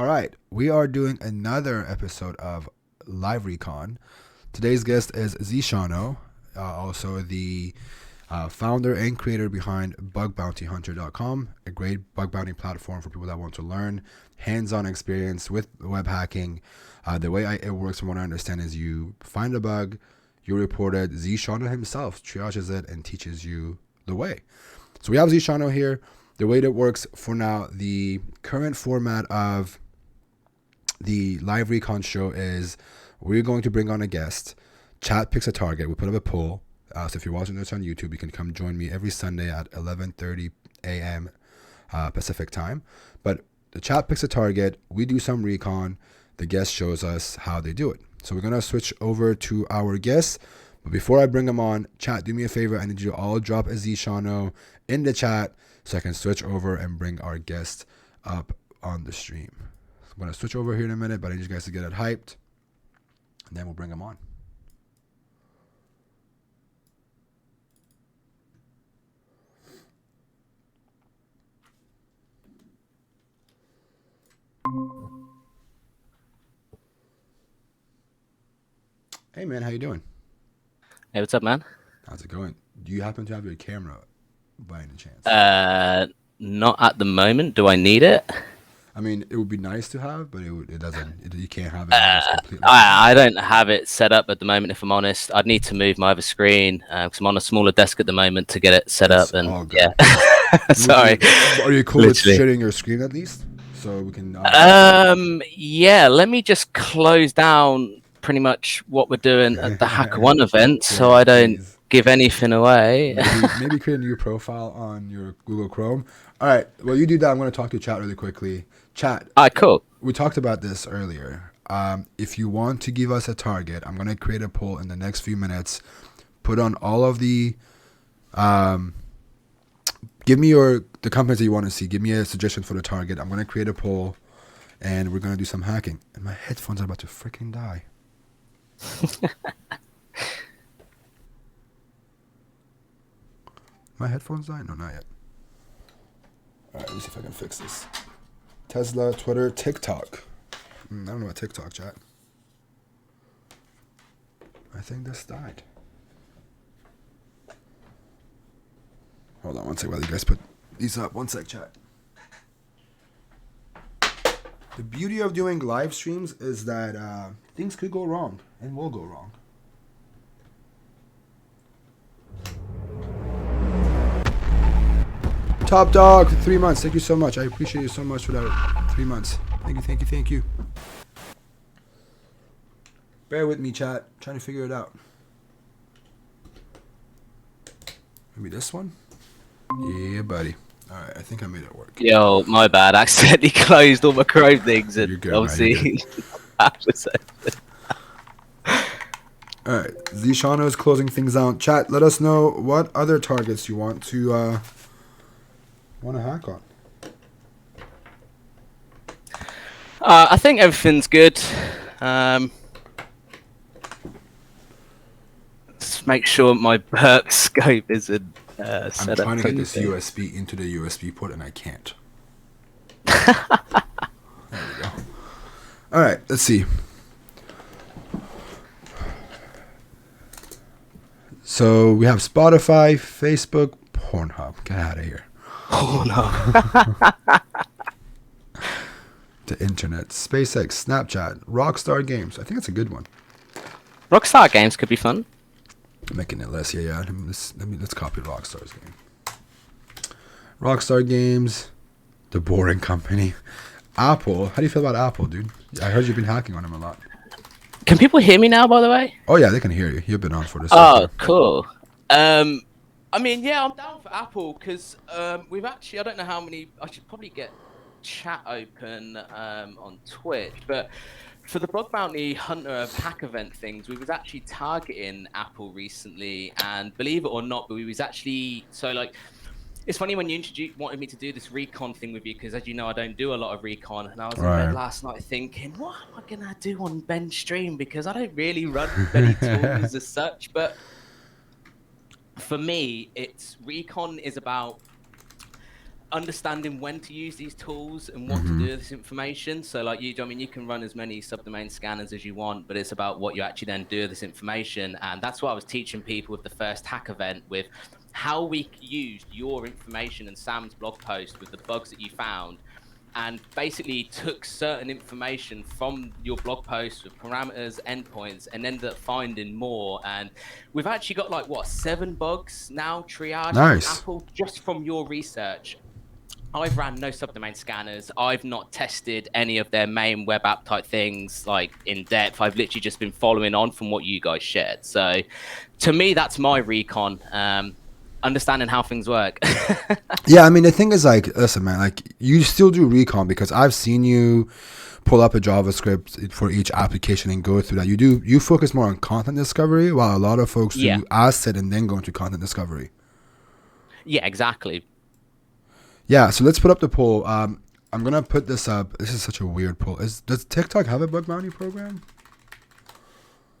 All right, we are doing another episode of Live Recon. Today's guest is zseano, also the founder and creator behind bugbounty.hunter.com, a great bug bounty platform for people that want to learn hands-on experience with web hacking. The way it works, from what I understand, is you find a bug, you report it, zseano himself triages it and teaches you the way. So we have zseano here. The way that works for now, the current format of the Live Recon show is we're going to bring on a guest. Chat picks a target. We put up a poll. So if you're watching this on YouTube, you can come join me every Sunday at 11:30 a.m. Pacific time. But the chat picks a target. We do some recon. The guest shows us how they do it. So we're going to switch over to our guests. But before I bring them on, chat, do me a favor. I need you to all drop a zseano in the chat so I can switch over and bring our guest up on the stream. I'm going to switch over here in a minute, but I need you guys to get it hyped, and then we'll bring them on. Hey, man, how you doing? Hey, what's up, man? How's it going? Do you happen to have your camera by any chance? Not at the moment. Do I need it? I mean, it would be nice to have, but it doesn't. You can't have it. It's completely I don't have it set up at the moment, if I'm honest. I'd need to move my other screen because I'm on a smaller desk at the moment to get it set up. And yeah, sorry. Are you cool with sharing your screen at least, so we can? Yeah. Let me just close down pretty much what we're doing at the HackerOne event, so I don't give anything away. maybe create a new profile on your Google Chrome. All right. Well, you do that. I'm going to talk to chat really quickly. Chat. All right, cool. We talked about this earlier. If you want to give us a target, I'm going to create a poll in the next few minutes. Put on all of the... give me the companies that you want to see. Give me a suggestion for the target. I'm going to create a poll, and we're going to do some hacking. And my headphones are about to freaking die. My headphones died? No, not yet. All right, let me see if I can fix this. Tesla, Twitter, TikTok. I don't know about TikTok, chat. I think this died. Hold on one sec while you guys put these up. One sec, chat. The beauty of doing live streams is that things could go wrong and will go wrong. Top dog for 3 months. Thank you so much. I appreciate you so much for that 3 months. Thank you. Bear with me, chat. I'm trying to figure it out. Maybe this one? Yeah, buddy. All right, I think I made it work. Yo, my bad. I accidentally closed all my Chrome things, and You're good, obviously, all right, zseano is closing things out. Chat, let us know what other targets you want to hack on. I think everything's good. Let's make sure my burp scope isn't set up. I'm trying to get this USB into the USB port, and I can't. There we go. All right, let's see. So we have Spotify, Facebook, Pornhub. Get out of here. Oh no. The internet, SpaceX, Snapchat, Rockstar Games. I think that's a good one. Rockstar Games could be fun. I'm making it less. Yeah. Let's copy Rockstar's game. Rockstar Games, the Boring Company, Apple. How do you feel about Apple, dude? I heard you've been hacking on them a lot. Can people hear me now, by the way? Oh yeah, they can hear you. You've been on for this. Oh, cool. I mean, yeah, I'm down for Apple because we've actually, I don't know how many, I should probably get chat open on Twitch, but for the Bug Bounty Hunter hack event things, we was actually targeting Apple recently, and believe it or not, but we was actually, so like, it's funny when you wanted me to do this recon thing with you, because as you know, I don't do a lot of recon, and I was in bed last night thinking, what am I gonna do on Ben's stream, because I don't really run many tools as such, but for me, it's recon is about understanding when to use these tools and what to do with this information. So like you can run as many subdomain scanners as you want, but it's about what you actually then do with this information. And that's what I was teaching people with the first hack event, with how we used your information and Sam's blog post with the bugs that you found, and basically took certain information from your blog post with parameters, endpoints, and ended up finding more. And we've actually got like 7 bugs now triaged Nice. from Apple just from your research. I've ran no subdomain scanners. I've not tested any of their main web app type things like in depth. I've literally just been following on from what you guys shared. So to me, that's my recon. Understanding how things work. Yeah, I mean, the thing is, like, listen, man, like, you still do recon because I've seen you pull up a JavaScript for each application and go through that. You focus more on content discovery, while a lot of folks do asset and then go into content discovery. Yeah, exactly. Yeah, so let's put up the poll. I'm gonna put this up. This is such a weird poll. Does TikTok have a bug bounty program?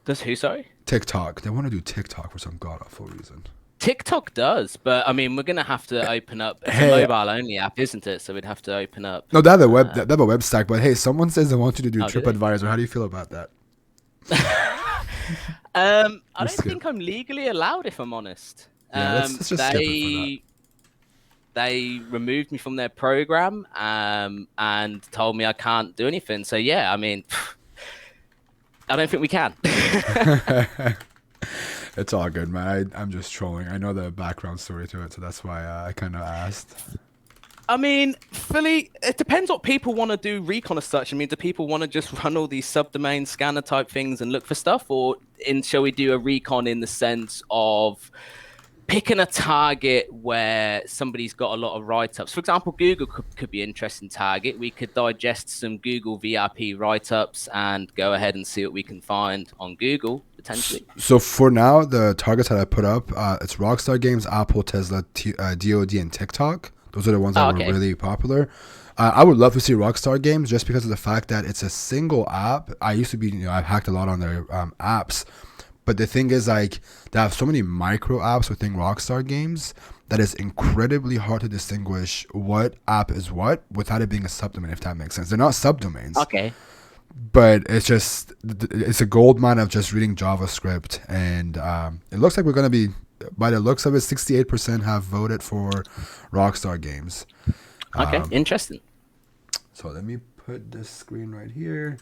Does who, sorry? TikTok. They want to do TikTok for some god awful reason. TikTok does, but I mean, we're gonna have to open up. It's a mobile only app, isn't it? So we'd have to open up. No, they have a they have a web stack. But hey, someone says they want you to do TripAdvisor. How do you feel about that? I don't think I'm legally allowed, if I'm honest. Yeah, let's just skip it for that. They removed me from their program and told me I can't do anything. So yeah, I mean, I don't think we can. It's all good, man. I'm just trolling. I know the background story to it, so that's why I kind of asked. I mean, Philly, it depends what people want to do recon as such. I mean, do people want to just run all these subdomain scanner type things and look for stuff? Or shall we do a recon in the sense of picking a target where somebody's got a lot of write-ups? For example, Google could be an interesting target. We could digest some Google VIP write-ups and go ahead and see what we can find on Google, potentially. So for now, the targets that I put up, it's Rockstar Games, Apple, Tesla, DoD, and TikTok. Those are the ones that were really popular. I would love to see Rockstar Games just because of the fact that it's a single app. I used to be, I've hacked a lot on their apps. But the thing is, like, they have so many micro apps within Rockstar Games that it's incredibly hard to distinguish what app is what without it being a subdomain, if that makes sense. They're not subdomains. Okay. But it's a gold mine of just reading JavaScript. And it looks like we're going to be, by the looks of it, 68% have voted for Rockstar Games. Okay, interesting. So let me put this screen right here.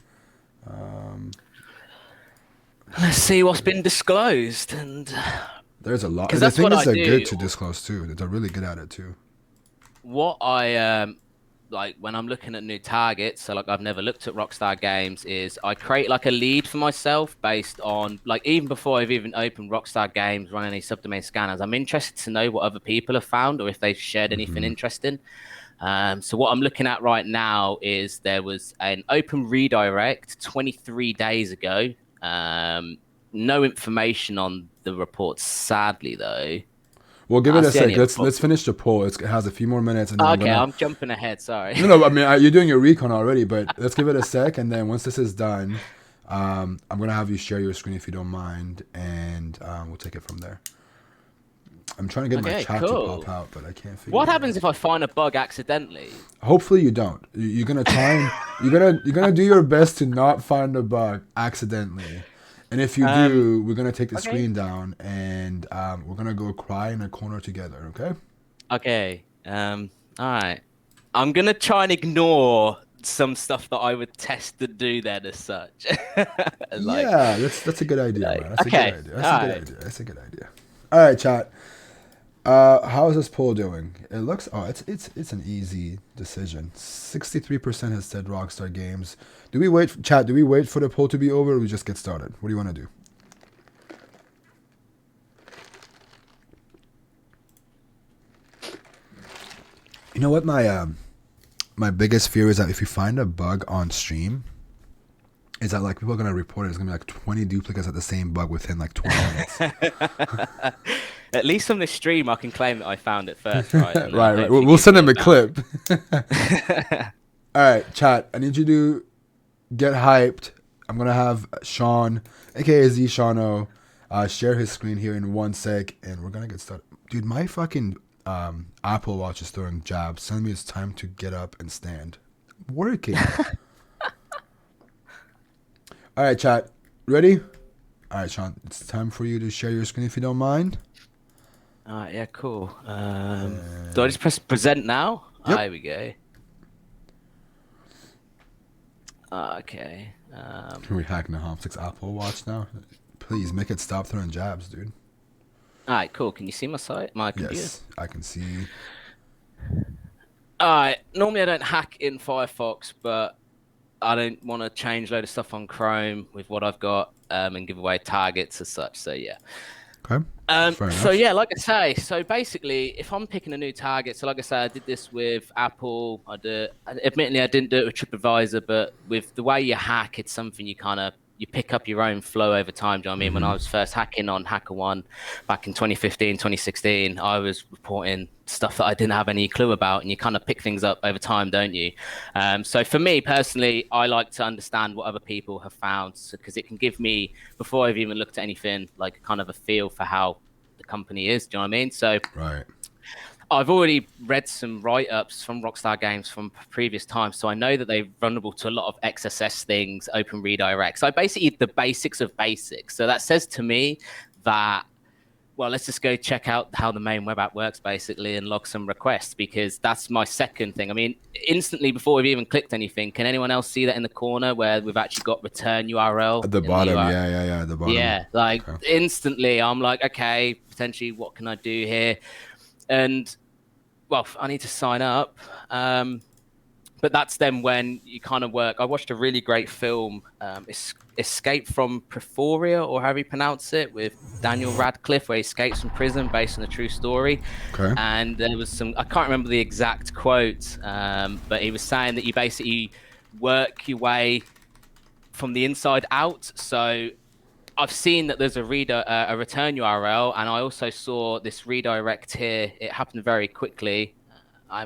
Let's see what's been disclosed, and there's a lot. Because the that's thing what is, I they're do. good to disclose too. They're really good at it too. What I like when I'm looking at new targets, so like I've never looked at Rockstar Games, is I create like a lead for myself based on, like, even before I've even opened Rockstar Games, run any subdomain scanners, I'm interested to know what other people have found or if they've shared anything interesting. So what I'm looking at right now is there was an open redirect 23 days ago. No information on the report, sadly, though. We'll give it a sec. Let's finish the poll. It has a few more minutes. And then I'm jumping ahead. Sorry. No. I mean, you're doing your recon already, but let's give it a sec. And then once this is done, I'm gonna have you share your screen if you don't mind, and we'll take it from there. I'm trying to get my chat to pop out, but I can't figure. What happens if I find a bug accidentally? Hopefully you don't. You're gonna try and you're gonna do your best to not find a bug accidentally. And if you do, we're gonna take the screen down and we're gonna go cry in a corner together. Okay? Okay. All right. I'm gonna try and ignore some stuff that I would test to do then as such. Yeah, that's a good idea, man. That's a good idea. That's a good idea. All right, chat. How is this poll doing? It looks it's an easy decision. 63% has said Rockstar Games. Do we wait for the poll to be over, or we just get started? What do you want to do? You know what my biggest fear is that if you find a bug on stream, is that like people are gonna report it. It's gonna be like 20 duplicates of the same bug within like 20 minutes. At least on this stream, I can claim that I found it first, right? right. We'll send them a clip. All right, chat. I need you to get hyped. I'm gonna have Sean, aka zseano, share his screen here in 1 sec, and we're gonna get started. Dude, my fucking Apple Watch is throwing jabs. Telling me it's time to get up and stand. Working. All right, chat. Ready? All right, Sean. It's time for you to share your screen if you don't mind. Yeah, cool. Do I just press present now? Yep. There we go. Okay. Can we hack Nahamsec's Apple Watch now? Please make it stop throwing jabs, dude. All right, cool. Can you see my site, my computer? Yes, I can see. All right. Normally, I don't hack in Firefox, but I don't want to change a load of stuff on Chrome with what I've got and give away targets as such. So yeah. Okay. Fair enough. So yeah, like I say, so basically, if I'm picking a new target, so like I say, I did this with Apple. Admittedly, I didn't do it with TripAdvisor, but with the way you hack, it's something you pick up your own flow over time. Do you know what I mean? When I was first hacking on HackerOne back in 2015, 2016, I was reporting stuff that I didn't have any clue about, and you kind of pick things up over time, don't you? So for me personally, I like to understand what other people have found because it can give me, before I've even looked at anything, like kind of a feel for how the company is. Do you know what I mean? So Right. I've already read some write-ups from Rockstar Games from previous times, so I know that they're vulnerable to a lot of XSS things, open redirects. So basically the basics of basics. So that says to me that, well, let's just go check out how the main web app works basically and log some requests, because that's my second thing. I mean, instantly before we've even clicked anything, can anyone else see that in the corner where we've actually got return URL? At the bottom, yeah, at the bottom. Yeah, like instantly I'm like, okay, potentially what can I do here? And well, I need to sign up. But that's then when you kind of work. I watched a really great film, Escape from Pretoria, or however you pronounce it, with Daniel Radcliffe, where he escapes from prison based on a true story. Okay. And there was I can't remember the exact quote, but he was saying that you basically work your way from the inside out. So I've seen that there's a return URL, and I also saw this redirect here. It happened very quickly. I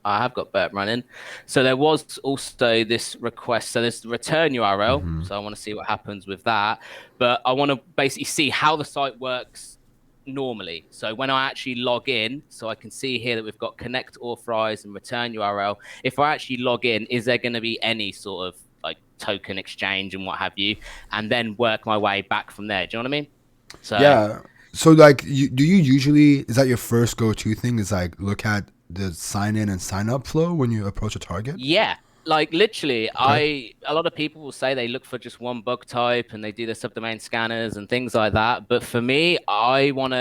have got burp running. So there was also this request. So there's the return URL. So I want to see what happens with that. But I want to basically see how the site works normally. So when I actually log in, so I can see here that we've got connect, authorize, and return URL. If I actually log in, is there going to be any sort of like token exchange and what have you, and then work my way back from there? Do you know what I mean? So yeah. So like, do you usually, is that your first go-to thing? Is like look at the sign in and sign up flow when you approach a target? yeah, like literally, a lot of people will say they look for just one bug type and they do their subdomain scanners and things like that. But for me,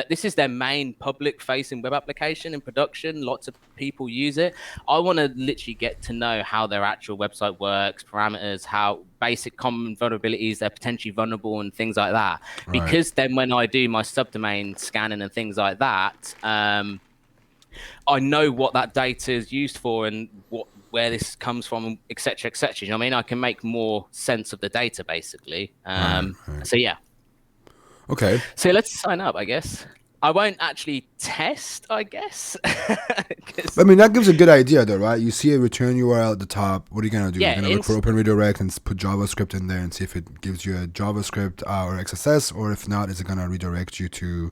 this is their main public facing web application in production. Lots of people use it. I want to literally get to know how their actual website works, parameters, how basic common vulnerabilities they're potentially vulnerable and things like that. Right. Because then when I do my subdomain scanning and things like that, I know what that data is used for and where this comes from, etc., etc. You know what I mean? I can make more sense of the data, basically. Right. So yeah. Okay. So let's sign up, I guess. I won't actually test, I guess. I mean, that gives a good idea, though, right? You see a return URL at the top. What are you gonna do? Yeah, You're gonna look for open redirect and put JavaScript in there and see if it gives you a JavaScript or XSS, or if not, is it gonna redirect you to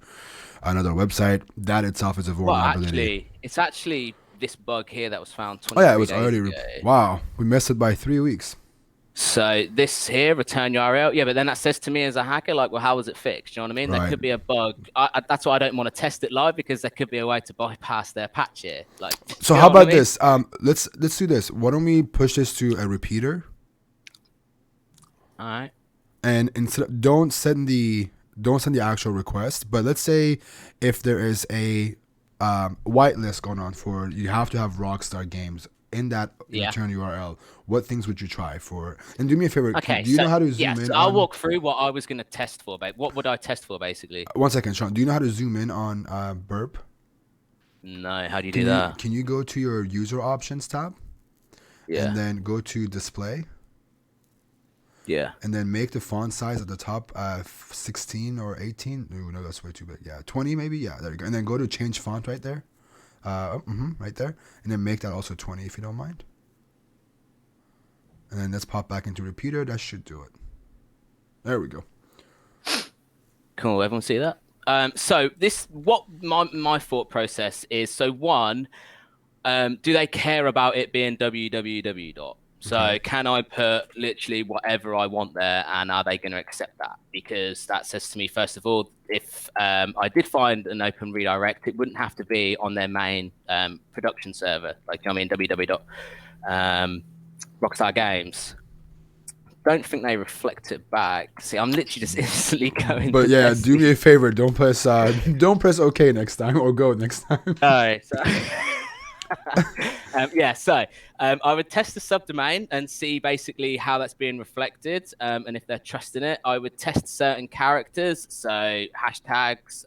another website? That itself is a vulnerability. It's actually this bug here that was found 23 Oh yeah, it was days already. ago. Wow, we missed it by 3 weeks. So this here, return URL, yeah, but then that says to me as a hacker, like, well, how was it fixed? You know what I mean? Right. There could be a bug. That's why I don't want to test it live, because there could be a way to bypass their patch here. Like, so how about this? Let's do this. Why don't we push this to a repeater? All right. And instead, don't send the actual request, but let's say if there is a whitelist going on for, you have to have Rockstar Games in that return URL. What things would you try for? And do me a favor. Okay. Do you know how to zoom in? I'll walk through what I was going to test for, babe. What would I test for, basically? 1 second, Sean. Do you know how to zoom in on burp? No. How do you do that? Can you go to your user options tab? Yeah. And then go to display. Yeah. And then make the font size at the top 16 or 18. No, that's way too big. Yeah, 20 maybe. Yeah, there you go. And then go to change font right there. Right there. And then make that also 20 if you don't mind. And then let's pop back into repeater. That should do it. There we go. Cool. Everyone see that? So what my thought process is. So one, do they care about it being www dot? Okay. So can I put literally whatever I want there, and are they going to accept that? Because that says to me, first of all, if I did find an open redirect, it wouldn't have to be on their main production server, like I mean www dot Rockstar Games. Don't think they reflect it back. See, I'm literally just instantly going But to yeah, test do it. me a favor. Don't press don't press OK next time or go next time. All right, so yeah, so I would test the subdomain and see basically how that's being reflected, and if they're trusting it. I would test certain characters, so hashtags,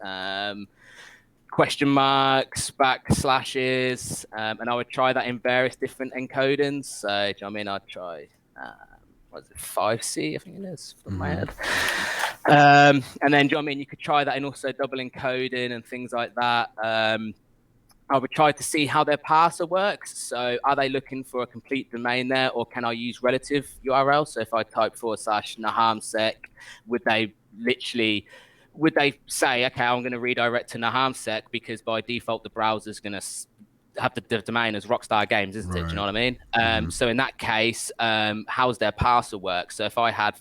question marks, backslashes, and I would try that in various different encodings. So, do you know what I mean? I'd try, what is it, 5C, I think it is, from my head. And then, do you know what I mean? You could try that in also double encoding and things like that. I would try to see how their parser works. So are they looking for a complete domain there, or can I use relative URL? So if I type /nahamsec, would they say, okay, I'm going to redirect to nahamsec because by default the browser's going to have the domain as Rockstar Games, isn't it? Do you know what I mean? So in that case, how's their parser work? So if I had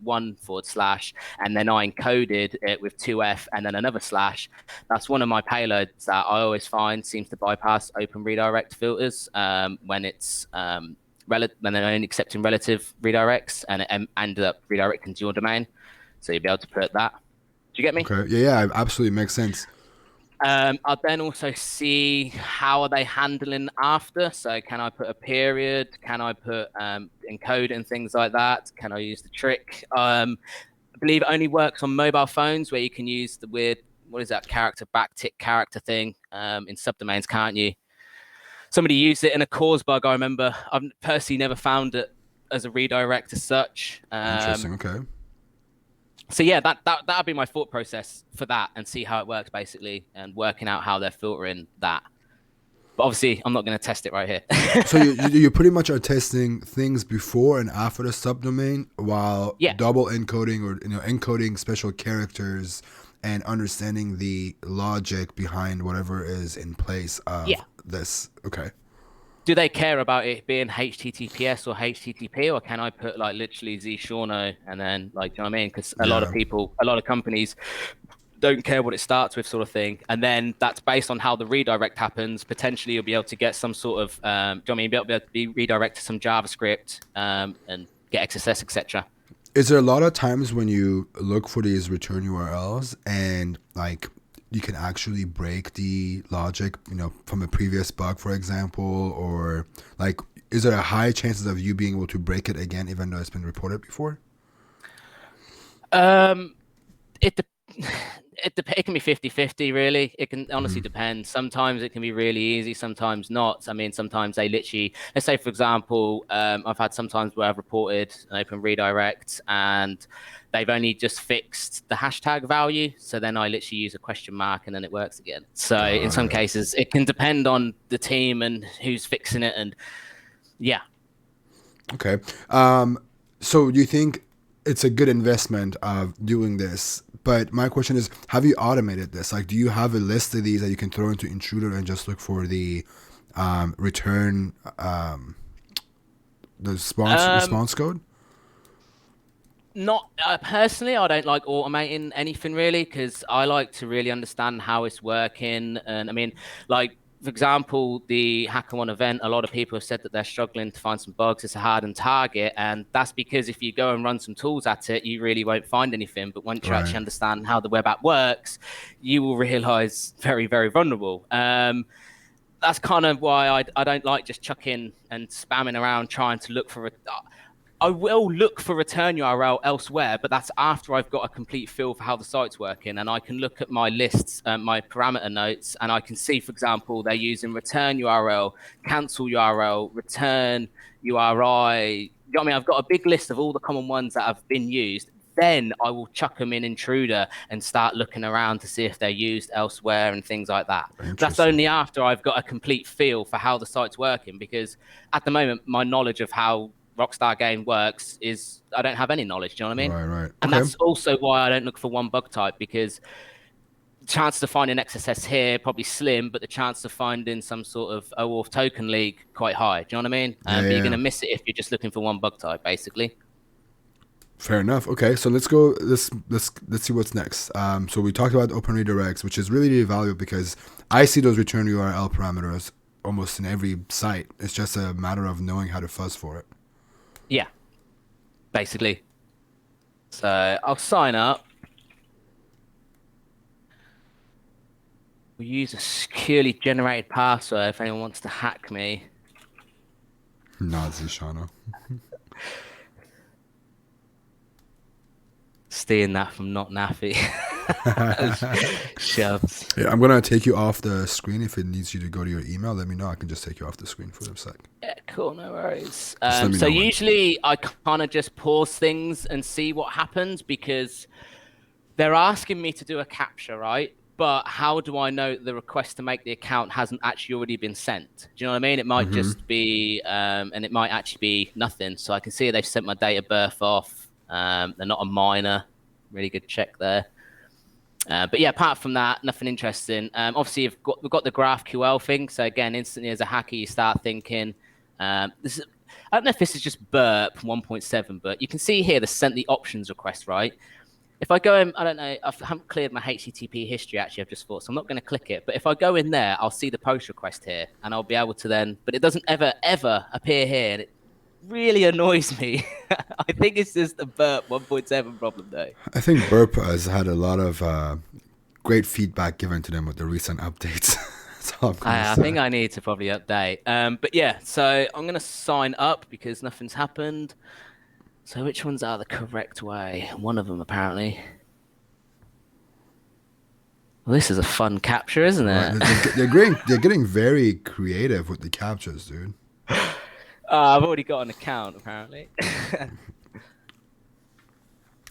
one forward slash and then I encoded it with 2F and then another slash, that's one of my payloads that I always find seems to bypass open redirect filters when it's when they're only accepting relative redirects, and it ended up redirecting to your domain. So you'll be able to put that. Do you get me? Okay. Yeah, absolutely makes sense. I'll then also see how are they handling after. So can I put a period? Can I put encode and things like that? Can I use the trick? I believe it only works on mobile phones, where you can use the weird, what is that, character backtick character thing in subdomains, can't you? Somebody used it in a cause bug, I remember. I've personally never found it as a redirect as such. Interesting. Okay. So yeah, that'd be my thought process for that, and see how it works basically, and working out how they're filtering that. But obviously, I'm not going to test it right here. So you pretty much are testing things before and after the subdomain, while Yeah, double encoding or encoding special characters and understanding the logic behind whatever is in place of yeah. this. Okay. Do they care about it being HTTPS or HTTP, or can I put like literally zseano and then like, do you know what I mean? Because a lot of Yeah. people, a lot of companies don't care what it starts with, sort of thing. And then that's based on how the redirect happens. Potentially, you'll be able to get some sort of, do you know what I mean? Be able to be redirected to some JavaScript and get XSS, etc. Is there a lot of times when you look for these return URLs and like you can actually break the logic, from a previous bug, for example, or like, is there a high chances of you being able to break it again, even though it's been reported before? Um, it it can be 50-50, really. It can honestly depend. Sometimes it can be really easy, sometimes not. I mean, sometimes they literally, let's say for example, I've had sometimes where I've reported an open redirect and they've only just fixed the hashtag value, so then I literally use a question mark and then it works again. So in Got some it. cases it can depend on the team and who's fixing it, and yeah. Okay. So do you think it's a good investment of doing this? But my question is, have you automated this? Like, do you have a list of these that you can throw into Intruder and just look for the return, the um response code? Not personally, I don't like automating anything really, because I like to really understand how it's working. And I mean, like for example, the HackerOne event, a lot of people have said that they're struggling to find some bugs. It's a hardened target, and that's because if you go and run some tools at it, you really won't find anything. But once you Right. actually understand how the web app works, you will realize very, very vulnerable. That's kind of why I don't like just chucking and spamming around trying to look for a. I will look for return URL elsewhere, but that's after I've got a complete feel for how the site's working, and I can look at my lists, my parameter notes, and I can see, for example, they're using return URL, cancel URL, return URI. You know what I mean? I've got a big list of all the common ones that have been used. Then I will chuck them in Intruder and start looking around to see if they're used elsewhere and things like that. That's Interesting. only after I've got a complete feel for how the site's working, because at the moment, my knowledge of how Rockstar game works is I don't have any knowledge. Do you know what I mean? Right. Right. And Okay. that's also why I don't look for one bug type, because chance of finding XSS here probably slim, but the chance of finding some sort of OAuth token leak quite high. Do you know what I mean? Yeah, But you're going yeah. to miss it if you're just looking for one bug type, basically. Fair enough. Okay, so let's go. Let's see what's next. So we talked about open redirects, which is really, really valuable because I see those return URL parameters almost in every site. It's just a matter of knowing how to fuzz for it. Yeah, basically. So I'll sign up. We'll use a securely generated password if anyone wants to hack me. Not zseano. Stealing that from Not Naffy. Shoves. Yeah, I'm gonna take you off the screen. If it needs you to go to your email, let me know. I can just take you off the screen for a sec. Yeah, cool, no worries. Just let me So know when. usually I kind of just pause things and see what happens because they're asking me to do a capture, right? But how do I know the request to make the account hasn't actually already been sent? Do you know what I mean? It might just be, and it might actually be nothing. So I can see they've sent my date of birth off. They're not a minor. Really good check there. But yeah, apart from that, nothing interesting. Obviously, we've got the GraphQL thing. So again, instantly as a hacker, you start thinking, I don't know if this is just burp 1.7, but you can see here they sent the options request, right? If I go in, I don't know, I haven't cleared my HTTP history, actually, I've just thought, so I'm not going to click it. But if I go in there, I'll see the post request here, and I'll be able to then, but it doesn't ever appear here. And it really annoys me. I think it's just a burp 1.7 problem, though. I think Burp has had a lot of great feedback given to them with the recent updates. That's all I'm gonna I say. think I need to probably update. But yeah, so I'm going to sign up because nothing's happened. So which ones are the correct way? One of them, apparently. Well, this is a fun capture, isn't it? Right. They're getting very creative with the captures, dude. I've already got an account, apparently.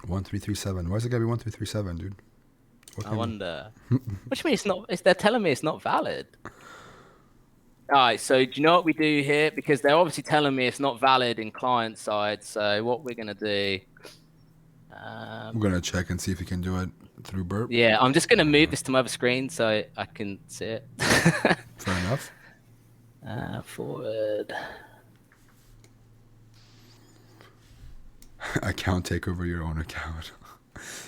1337. Why is it gotta be 1337, dude? I wonder. What do you mean it's not? They're telling me it's not valid. All right, so do you know what we do here? Because they're obviously telling me it's not valid in client side. So what we're gonna do? We're gonna check and see if we can do it through Burp. Yeah, I'm just gonna move this to my other screen so I can see it. Fair enough. Forward. Account take over your own account.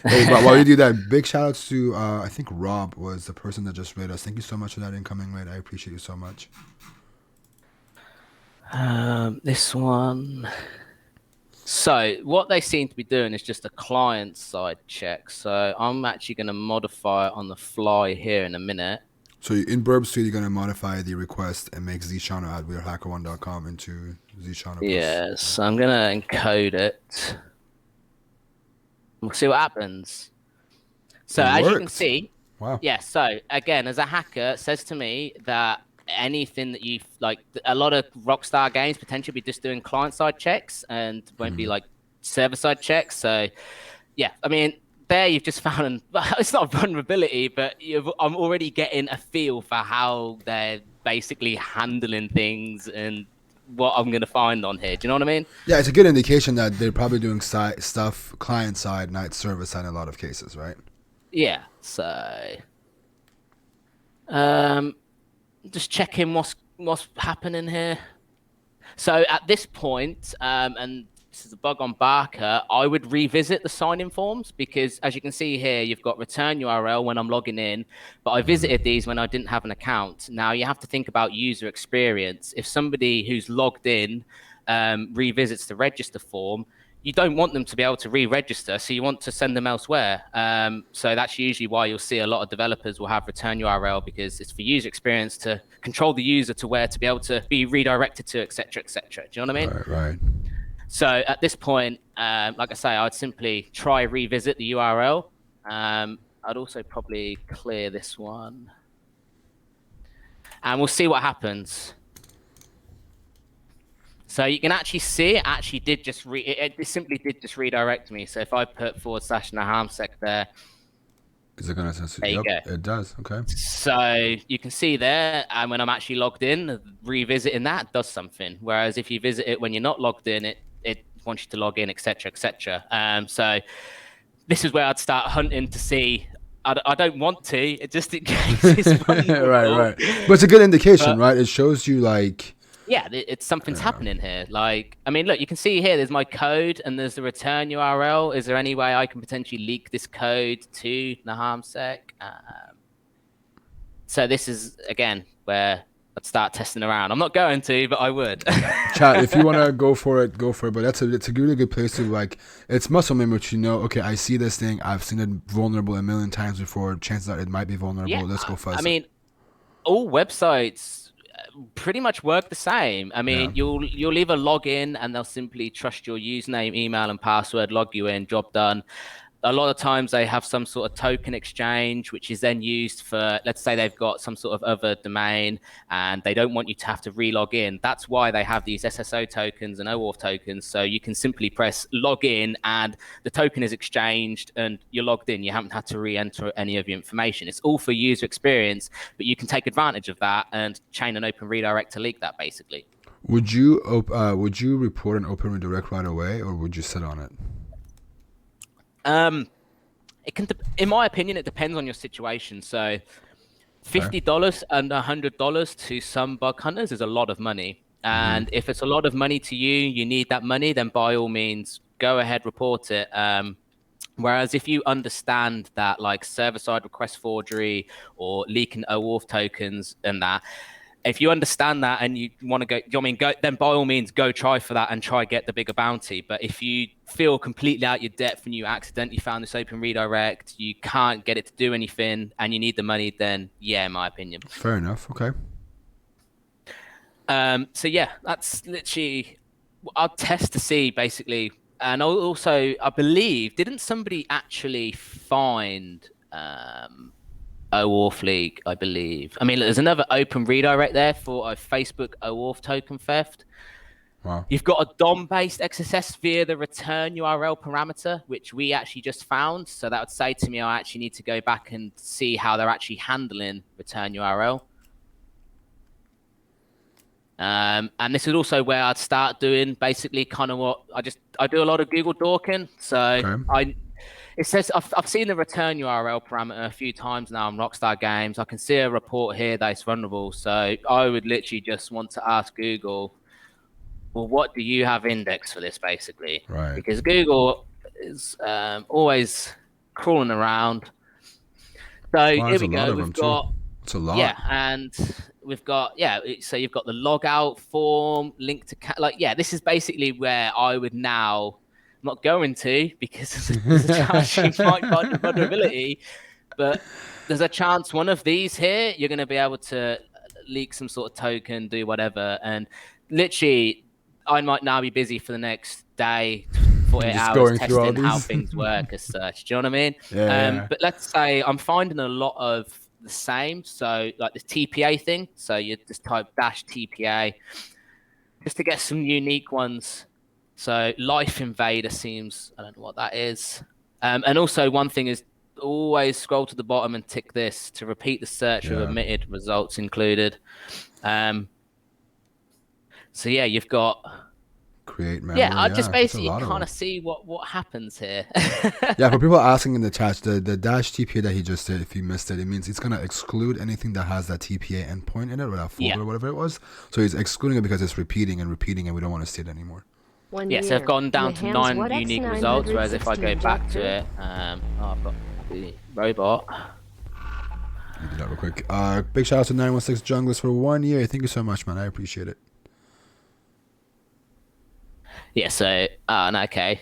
Hey, but while you do that, big shout outs to I think Rob was the person that just rated us. Thank you so much for that incoming raid. I appreciate you so much. This one. So what they seem to be doing is just a client side check. So I'm actually going to modify it on the fly here in a minute. So in Burp Suite, you're gonna modify the request and make zseano at wearehackerone.com into zseano. Yes, so I'm going to encode it. We'll see what happens. So as you can see, wow. Yeah, so again, as a hacker, it says to me that anything that you like, a lot of Rockstar games potentially be just doing client-side checks and won't be like server-side checks. So yeah, I mean, there you've just found, it's not a vulnerability, but I'm already getting a feel for how they're basically handling things and what I'm going to find on here. Do you know what I mean? Yeah, it's a good indication that they're probably doing stuff client side, not server side in a lot of cases, right? Yeah, so just checking what's happening here. So at this point, and this is a bug on Barker, I would revisit the sign-in forms because as you can see here, you've got return URL when I'm logging in, but I visited these when I didn't have an account. Now you have to think about user experience. If somebody who's logged in revisits the register form, you don't want them to be able to re-register, so you want to send them elsewhere. So that's usually why you'll see a lot of developers will have return URL because it's for user experience to control the user to where to be able to be redirected to, etc., etc. Do you know what I mean? Right. So at this point, like I say, I'd simply try revisit the URL. I'd also probably clear this one, and we'll see what happens. So you can actually see it actually did just it simply did just redirect me. So if I put /nahamsec there, is it gonna sense? There you go. It does. Okay. So you can see there, and when I'm actually logged in, revisiting that does something. Whereas if you visit it when you're not logged in, it wants you to log in, etc., etc. So this is where I'd start hunting to see I don't want to. It just in case it's vulnerable. Right. But it's a good indication, But right? It shows you like, yeah, it's something's happening here. Like, I mean, look, you can see here. There's my code, and there's the return URL. Is there any way I can potentially leak this code to nahamsec? So this is again where I'd start testing around. I'm not going to, but I would. chat, if you want to go for it, go for it. But it's a really good place to like, it's muscle memory, which okay, I see this thing, I've seen it vulnerable a million times before. Chances are it might be vulnerable. Yeah, Let's go fuzz. I mean, all websites pretty much work the same. I mean, you'll either log in and they'll simply trust your username, email, and password, log you in, job done. A lot of times they have some sort of token exchange, which is then used for, let's say they've got some sort of other domain and they don't want you to have to re-log in. That's why they have these SSO tokens and OAuth tokens. So you can simply press log in and the token is exchanged and you're logged in. You haven't had to re-enter any of your information. It's all for user experience, but you can take advantage of that and chain an open redirect to leak that basically. Would you report an open redirect right away, or would you sit on it? It can, in my opinion, it depends on your situation. So $50 and $100 to some bug hunters is a lot of money. And if it's a lot of money to you, you need that money, then by all means, go ahead, report it. Whereas if you understand that like server-side request forgery or leaking OAuth tokens and that, if you understand that and you want to go, then by all means go try for that and try get the bigger bounty. But if you feel completely out your depth and you accidentally found this open redirect, you can't get it to do anything and you need the money, then yeah, in my opinion. Fair enough. Okay. So yeah, that's literally, I'll test to see basically. And also, I believe, didn't somebody actually find OAuth leak, I believe. I mean, there's another open redirect there for a Facebook OAuth token theft. Wow. You've got a DOM-based XSS via the return URL parameter, which we actually just found. So that would say to me, I actually need to go back and see how they're actually handling return URL. And this is also where I'd start doing basically kind of what I do a lot of Google dorking. So it says I've seen the return URL parameter a few times now on Rockstar games. I can see a report here that it's vulnerable. So I would literally just want to ask Google, well, what do you have indexed for this, basically? Right. Because Google is always crawling around. So here we go. We've got it's a lot. Yeah, and we've got so you've got the logout form link to this is basically where I would now. Not going to, because there's a chance you might find a vulnerability, but there's a chance one of these here you're going to be able to leak some sort of token, do whatever, and literally I might now be busy for the next day, 48 hours testing how things work as such. Do you know what I mean? Yeah. But let's say I'm finding a lot of the same, so like this TPA thing, so you just type -TPA just to get some unique ones. So Life Invader seems, I don't know what that is. And also one thing is always scroll to the bottom and tick this to repeat the search with omitted results included. So yeah, you've got create memory. I just basically kind of see what happens here. Yeah, for people asking in the chat, the -TPA that he just did, if you missed it, it means it's gonna exclude anything that has that TPA endpoint in it or that folder or whatever it was. So he's excluding it because it's repeating and repeating and we don't want to see it anymore. So I've gone down to 9 unique results, whereas if I go back to it, I've got the robot. You do that real quick. Big shout out to 916 Junglers for 1 year. Thank you so much, man. I appreciate it. Yeah, so, okay.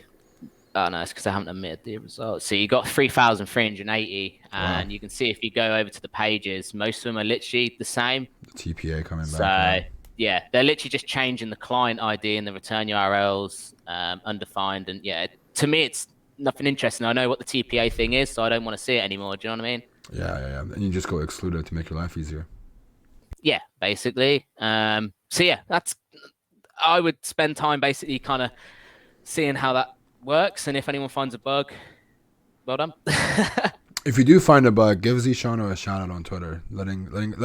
Oh, no, it's because I haven't omitted the results. So you got 3,380, and you can see if you go over to the pages, most of them are literally the same. The TPA coming back. So, yeah, they're literally just changing the client ID and the return URLs, undefined. And yeah, to me, it's nothing interesting. I know what the TPA thing is, so I don't want to see it anymore. Do you know what I mean? Yeah. And you just go exclude it to make your life easier. Yeah, basically. So yeah, I would spend time basically kind of seeing how that works, and if anyone finds a bug, well done. If you do find a bug, give zseano a shout out on Twitter, let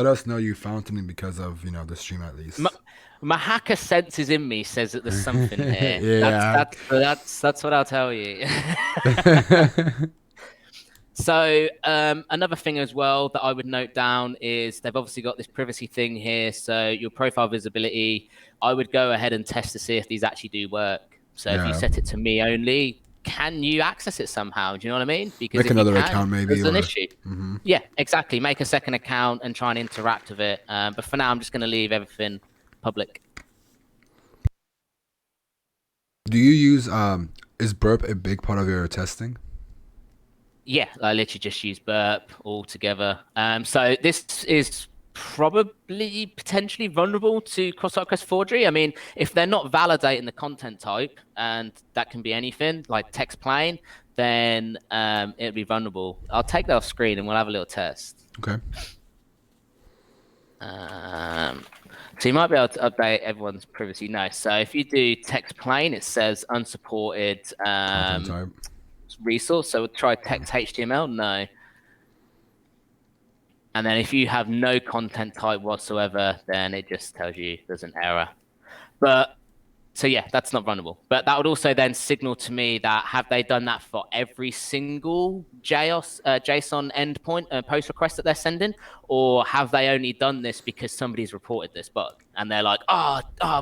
us know you found something because of the stream at least. My hacker senses in me says that there's something here. That's what I'll tell you. So another thing as well that I would note down is they've obviously got this privacy thing here. So your profile visibility, I would go ahead and test to see if these actually do work. So if you Yeah. set it to me only, can you access it somehow? Do you know what I mean? Because Make if you another can, account maybe, there's an or issue. hmm. Yeah, exactly. Make a second account and try and interact with it. But for now, I'm just going to leave everything public. Do you use is burp a big part of your testing? Yeah, I literally just use burp altogether. So this is probably potentially vulnerable to cross-site request forgery. I mean, if they're not validating the content type, and that can be anything like text plain, then it'll be vulnerable. I'll take that off screen and we'll have a little test. Okay. So you might be able to update everyone's privacy. No. So if you do text plain, it says unsupported Content type. resource. So we'll try text HTML. No. And then if you have no content type whatsoever, then it just tells you there's an error. But so yeah, that's not vulnerable. But that would also then signal to me that have they done that for every single JSON endpoint post request that they're sending, or have they only done this because somebody's reported this bug and they're like,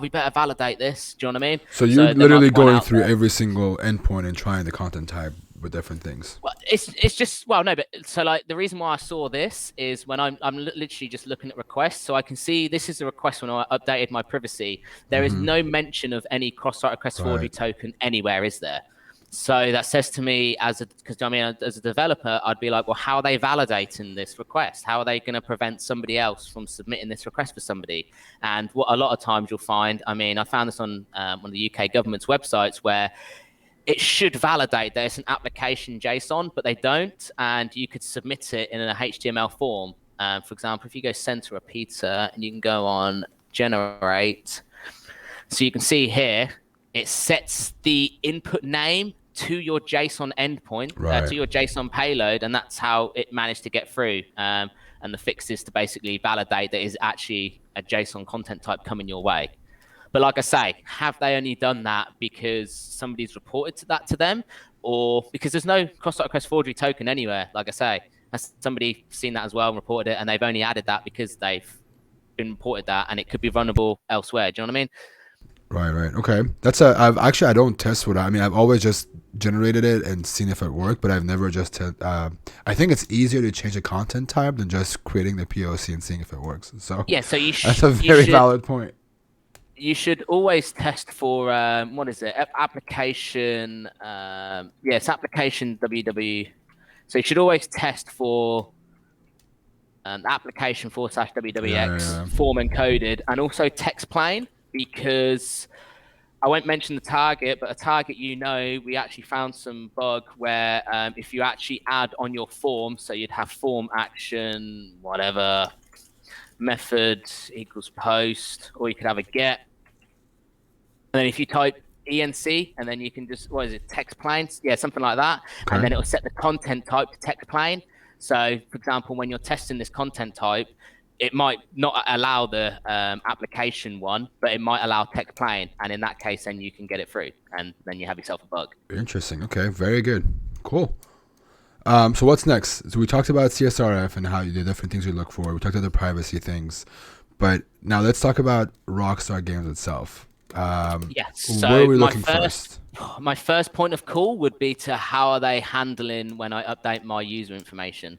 we better validate this. Do you know what I mean? So you're So there might literally be one going out through there. every single endpoint and trying the content type with different things. Well, it's just well no, but so like the reason why I saw this is when I'm literally just looking at requests, so I can see this is a request when I updated my privacy. There is no mention of any cross-site request forgery Right. token anywhere, is there? So that says to me because I mean as a developer, I'd be like, well, how are they validating this request? How are they going to prevent somebody else from submitting this request for somebody? And what a lot of times you'll find, I mean, I found this on one of the UK government's websites where it should validate that it's an application JSON, but they don't. And you could submit it in an HTML form. For example, if you go center a pizza and you can go on generate. So you can see here, it sets the input name to your JSON endpoint, Right. to your JSON payload, and that's how it managed to get through. And the fix is to basically validate that is actually a JSON content type coming your way. But like I say, have they only done that because somebody's reported that to them, or because there's no cross-site request forgery token anywhere? Like I say, has somebody seen that as well and reported it, and they've only added that because they've been reported that, and it could be vulnerable elsewhere. Do you know what I mean? Right, right. Okay. I don't test with that. I mean, I've always just generated it and seen if it worked, but I've never just, I think it's easier to change a content type than just creating the POC and seeing if it works. So Yeah. So that's a very valid point. You should always test for what is it? Application. It's application www. So you should always test for application / wwx Yeah. form encoded and also text plain, because I won't mention the target, but a target, we actually found some bug where if you actually add on your form, so you'd have form action, whatever, method equals post, or you could have a get. And then if you type ENC, and then you can just, what is it, text plain? Yeah, something like that. Okay. And then it will set the content type to text plain. So, for example, when you're testing this content type, it might not allow the application one, but it might allow text plain. And in that case, then you can get it through, and then you have yourself a bug. Interesting. Okay. Very good. Cool. So what's next? So we talked about CSRF and how the different things we look for. We talked about the privacy things, but now let's talk about Rockstar Games itself. So where are we looking first? My first point of call would be to how are they handling when I update my user information.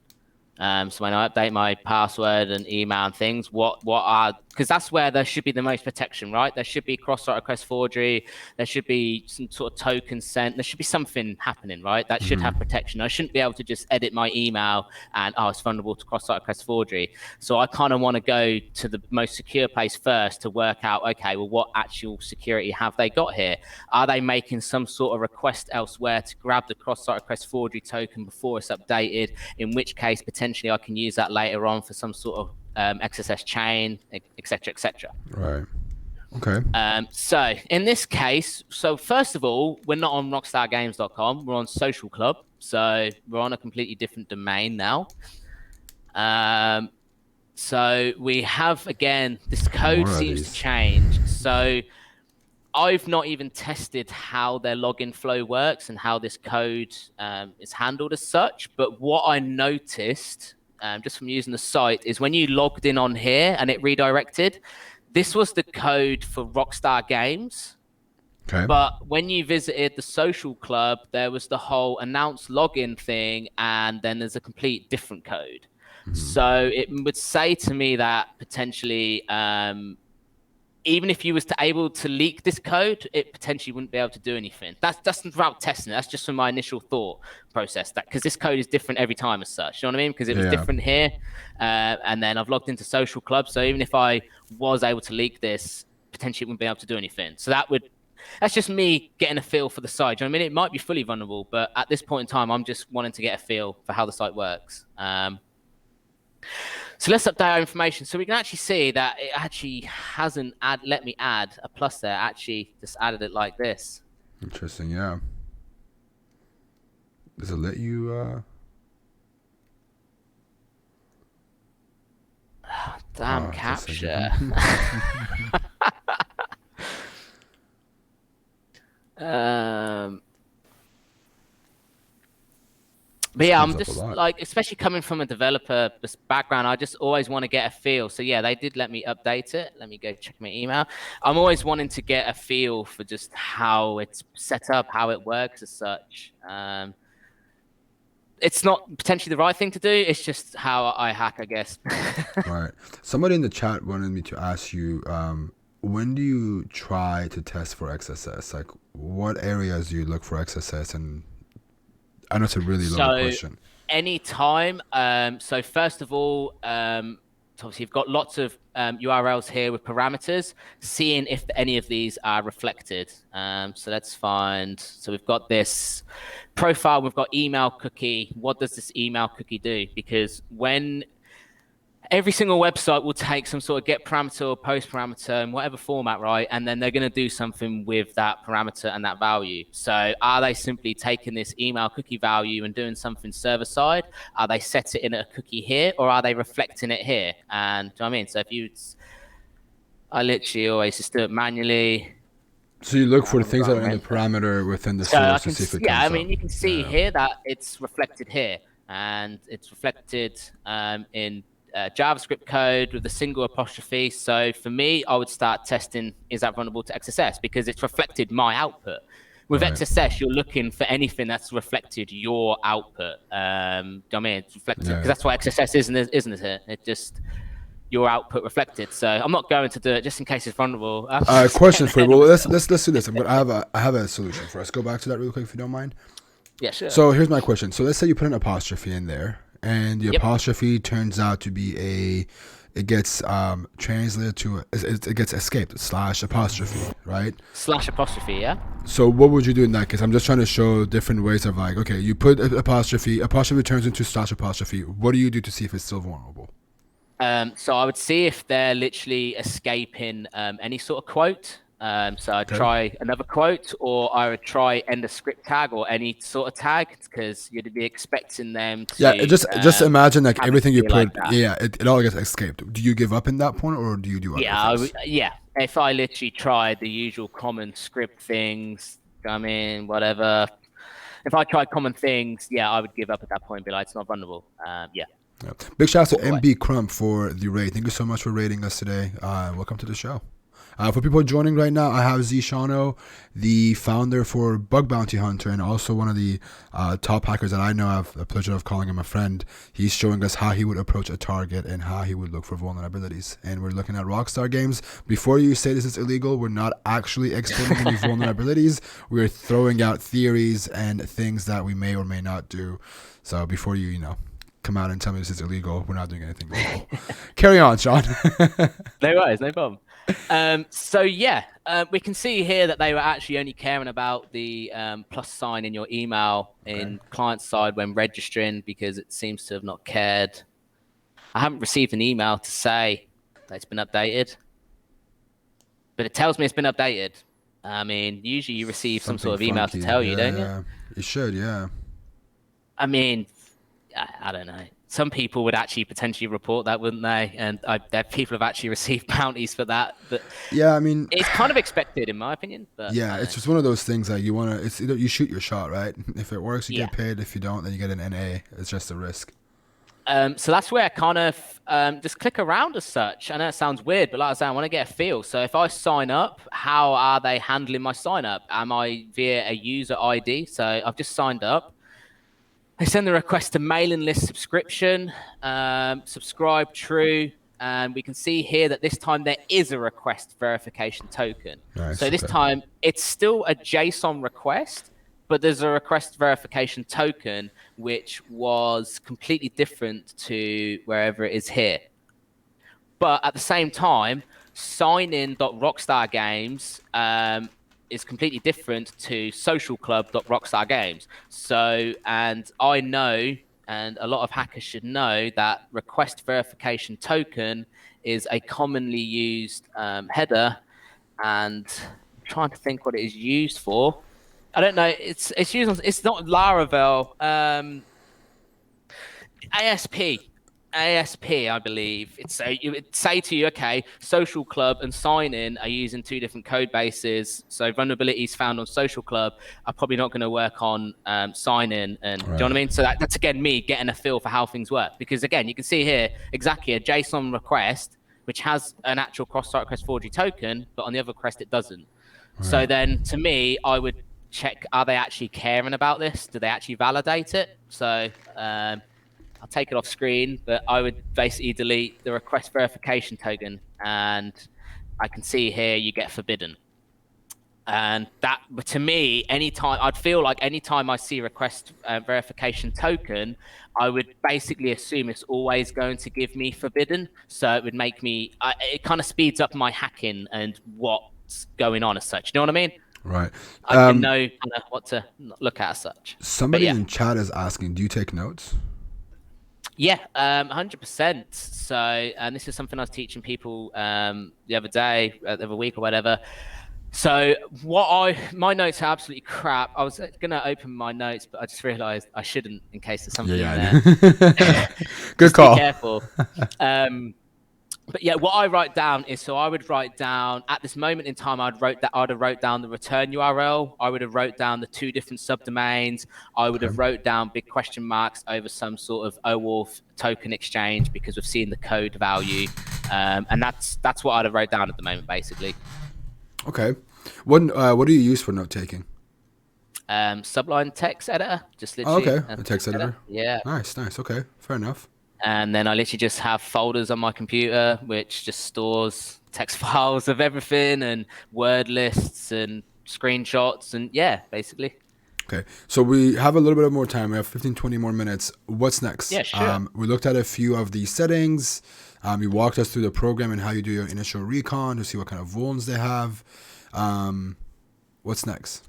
So when I update my password and email and things, because that's where there should be the most protection, right? There should be cross-site request forgery. There should be some sort of token sent. There should be something happening, right? That should have protection. I shouldn't be able to just edit my email and, it's vulnerable to cross-site request forgery. So I kind of want to go to the most secure place first to work out, okay, well, what actual security have they got here? Are they making some sort of request elsewhere to grab the cross-site request forgery token before it's updated? In which case, potentially, I can use that later on for some sort of XSS chain, etc., etc. Right. Okay. So in this case, first of all, we're not on rockstargames.com. We're on Social Club. So we're on a completely different domain now. So we have, again, this code seems to change. So I've not even tested how their login flow works and how this code is handled as such. But what I noticed just from using the site is when you logged in on here and it redirected, this was the code for Rockstar games. Okay. But when you visited the social club, there was the whole announce login thing, and then there's a complete different code. So it would say to me that potentially, even if you was to able to leak this code, it potentially wouldn't be able to do anything. That's without testing it. That's just from my initial thought process. That because this code is different every time as such. You know what I mean? Because it was different here, and then I've logged into social club. So even if I was able to leak this, potentially it wouldn't be able to do anything. So that's just me getting a feel for the site. You know what I mean? It might be fully vulnerable, but at this point in time, I'm just wanting to get a feel for how the site works. So let's update our information. So we can actually see that it actually hasn't let me add a plus there. Actually, just added it like this. Interesting, yeah. Does it let you? Damn capture. But yeah, I'm just like, especially coming from a developer background, I just always want to get a feel. So yeah, they did let me update it. Let me go check my email. I'm always wanting to get a feel for just how it's set up, how it works as such. It's not potentially the right thing to do. It's just how I hack, I guess. Right. Somebody in the chat wanted me to ask you, when do you try to test for XSS? Like, what areas do you look for XSS? And I know it's a really long question. Anytime. So first of all, obviously you've got lots of URLs here with parameters, seeing if any of these are reflected. So let's find, so we've got this profile, we've got email cookie. What does this email cookie do? Because when every single website will take some sort of get parameter or post parameter in whatever format, right? And then they're going to do something with that parameter and that value. So are they simply taking this email cookie value and doing something server side? Are they set it in a cookie here, or are they reflecting it here? And do you know what I mean? So I literally always just do it manually. So you look for things that are in the parameter within the source to see if it comes up. I mean, you can see here that it's reflected here, and it's reflected in JavaScript code with a single apostrophe. So for me, I would start testing, is that vulnerable to XSS? Because it's reflected my output. With XSS, you're looking for anything that's reflected your output. I mean, it's reflected because that's what XSS is, isn't it? It's just your output reflected. So I'm not going to do it just in case it's vulnerable. Question for you. Well, let's do this. I have a solution for us. Go back to that real quick if you don't mind. Yeah, sure. So here's my question. So let's say you put an apostrophe in there, and the apostrophe turns out to be it gets translated to it gets escaped /apostrophe, right? /apostrophe, yeah. So what would you do in that case? I'm just trying to show different ways of like, okay, you put apostrophe turns into /apostrophe. What do you do to see if it's still vulnerable? So I would see if they're literally escaping any sort of quote. So I'd try another quote, or I would try end a script tag or any sort of tag, because you'd be expecting them to. Just imagine like everything you put. Like it all gets escaped. Do you give up in that point, or do you do other things? If I literally tried the usual common script things, I mean, whatever. If I tried common things, I would give up at that point and be like, it's not vulnerable. Big shout out to MB Crump for the raid. Thank you so much for raiding us today. Welcome to the show. For people joining right now, I have zseano, the founder for Bug Bounty Hunter, and also one of the top hackers that I know. I have the pleasure of calling him a friend. He's showing us how he would approach a target and how he would look for vulnerabilities. And we're looking at Rockstar games. Before you say this is illegal, we're not actually exploiting any vulnerabilities. We're throwing out theories and things that we may or may not do. So before you come out and tell me this is illegal, we're not doing anything illegal. Carry on, Sean. No worries, no problem. We can see here that they were actually only caring about the plus sign in your email in client side when registering, because it seems to have not cared. I haven't received an email to say that it's been updated, but it tells me it's been updated. I mean, usually you receive some sort of email funky to tell you, don't you? You should, yeah. I mean, I don't know. some people would actually potentially report that, wouldn't they? And that people have actually received bounties for that. But Yeah, I mean, it's kind of expected, in my opinion. But yeah, I don't it's know. just one of those things that you want to. It's either you shoot your shot, right? If it works, you Yeah. get paid. If you don't, then you get an NA. It's just a risk. So that's where I kind of just click around as such. I know it sounds weird, but like I say, I want to get a feel. So if I sign up, how are they handling my sign up? Am I via a user ID? So I've just signed up. They send the request to mailing list subscription, subscribe true. And we can see here that this time there is a request verification token. Nice. So this Okay. time it's still a JSON request, but there's a request verification token, which was completely different to wherever it is here. But at the same time, signin.rockstar games is completely different to socialclub.rockstar games. So, and I know, and a lot of hackers should know, that request verification token is a commonly used header. And I'm trying to think what it is used for. I don't know. It's used on, it's not Laravel. ASP. ASP, I believe. It's a, it would say to you, okay, Social Club and Sign In are using two different code bases. So vulnerabilities found on Social Club are probably not going to work on Sign In. And do you know what I Right. mean? So that's again me getting a feel for how things work. Because again, you can see here exactly a JSON request which has an actual cross-site request forgery token, but on the other request it doesn't. So Right. then, to me, I would check: are they actually caring about this? Do they actually validate it? So I'll take it off screen, but I would basically delete the request verification token, and I can see here you get forbidden. And that, to me, anytime I'd feel like anytime I see request verification token, I would basically assume it's always going to give me forbidden. So it would make me, it kind of speeds up my hacking and what's going on as such. You know what I mean? Right. I can know kind of what to look at as such. But Somebody yeah, in chat is asking, do you take notes? yeah, 100%. So, and this is something I was teaching people the other day, the other week or whatever. So, my notes are absolutely crap. I was gonna open my notes, but I just realised I shouldn't in case there's Yeah, something in yeah, there. I do. Good Just to be call. careful. Um, but yeah, what I write down is, so I would write down at this moment in time, I'd have wrote down the return URL. I would have wrote down the two different subdomains. I would Okay. have wrote down big question marks over some sort of OAuth token exchange because we've seen the code value, and that's what I'd have wrote down at the moment, basically. Okay. What do you use for note taking? Sublime text editor, just Oh, literally okay. a A text text editor. editor. Yeah. Nice, nice. Okay, fair enough. And then I literally just have folders on my computer, which just stores text files of everything and word lists and screenshots. And yeah, basically. Okay, so we have a little bit of more time. We have 15, 20 more minutes. What's next? Yeah, sure. We looked at a few of the settings. You walked us through the program and how you do your initial recon to see what kind of vulns they have. What's next?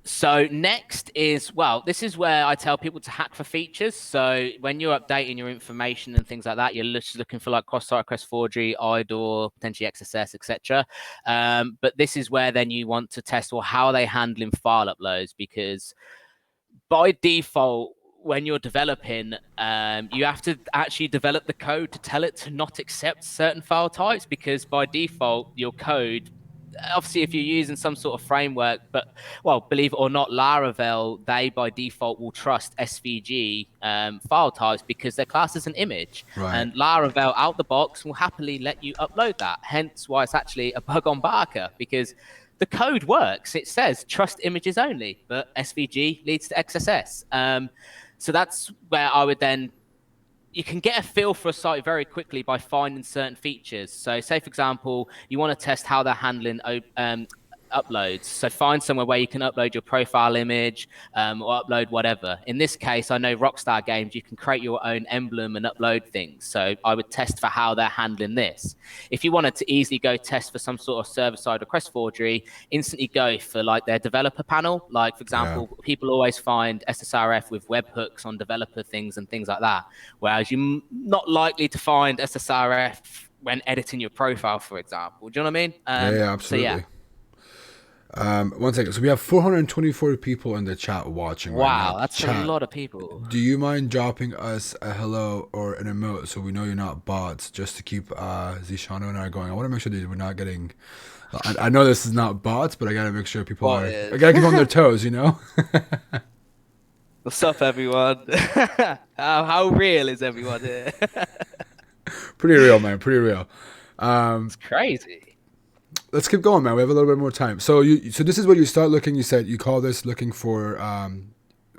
So next is, well, this is where I tell people to hack for features. So when you're updating your information and things like that, you're just looking for like cross-site request forgery, IDOR, potentially XSS, etc. But this is where then you want to test, well, how are they handling file uploads? Because by default, when you're developing, you have to actually develop the code to tell it to not accept certain file types, because by default, your code, obviously if you're using some sort of framework, but well, believe it or not, Laravel, they by default will trust SVG file types because they're classed as an image. Right. And Laravel out the box will happily let you upload that. Hence why it's actually a bug on Barker, because the code works. It says trust images only, but SVG leads to XSS. So that's where I would then, you can get a feel for a site very quickly by finding certain features. So say, for example, you want to test how they're handling uploads. So find somewhere where you can upload your profile image or upload whatever. In this case, I know Rockstar games, you can create your own emblem and upload things. So I would test for how they're handling this. If you wanted to easily go test for some sort of server-side request forgery, instantly go for like their developer panel. Like, for example, people always find SSRF with webhooks on developer things and things like that. Whereas you're not likely to find SSRF when editing your profile, for example. Do you know what I mean? Yeah, So yeah. absolutely. One second. So we have 424 people in the chat watching right now. Wow, that's a Chat, lot of people. do you mind dropping us a hello or an emote so we know you're not bots, just to keep zseano and I going? I want to make sure that we're not getting. I know this is not bots, but I gotta make sure people What are. I is? gotta keep on their toes, you know. What's up, everyone? How real is everyone here? Pretty real, man. Pretty real. It's crazy. Let's keep going, man. We have a little bit more time. So this is where you start looking. You said you call this looking for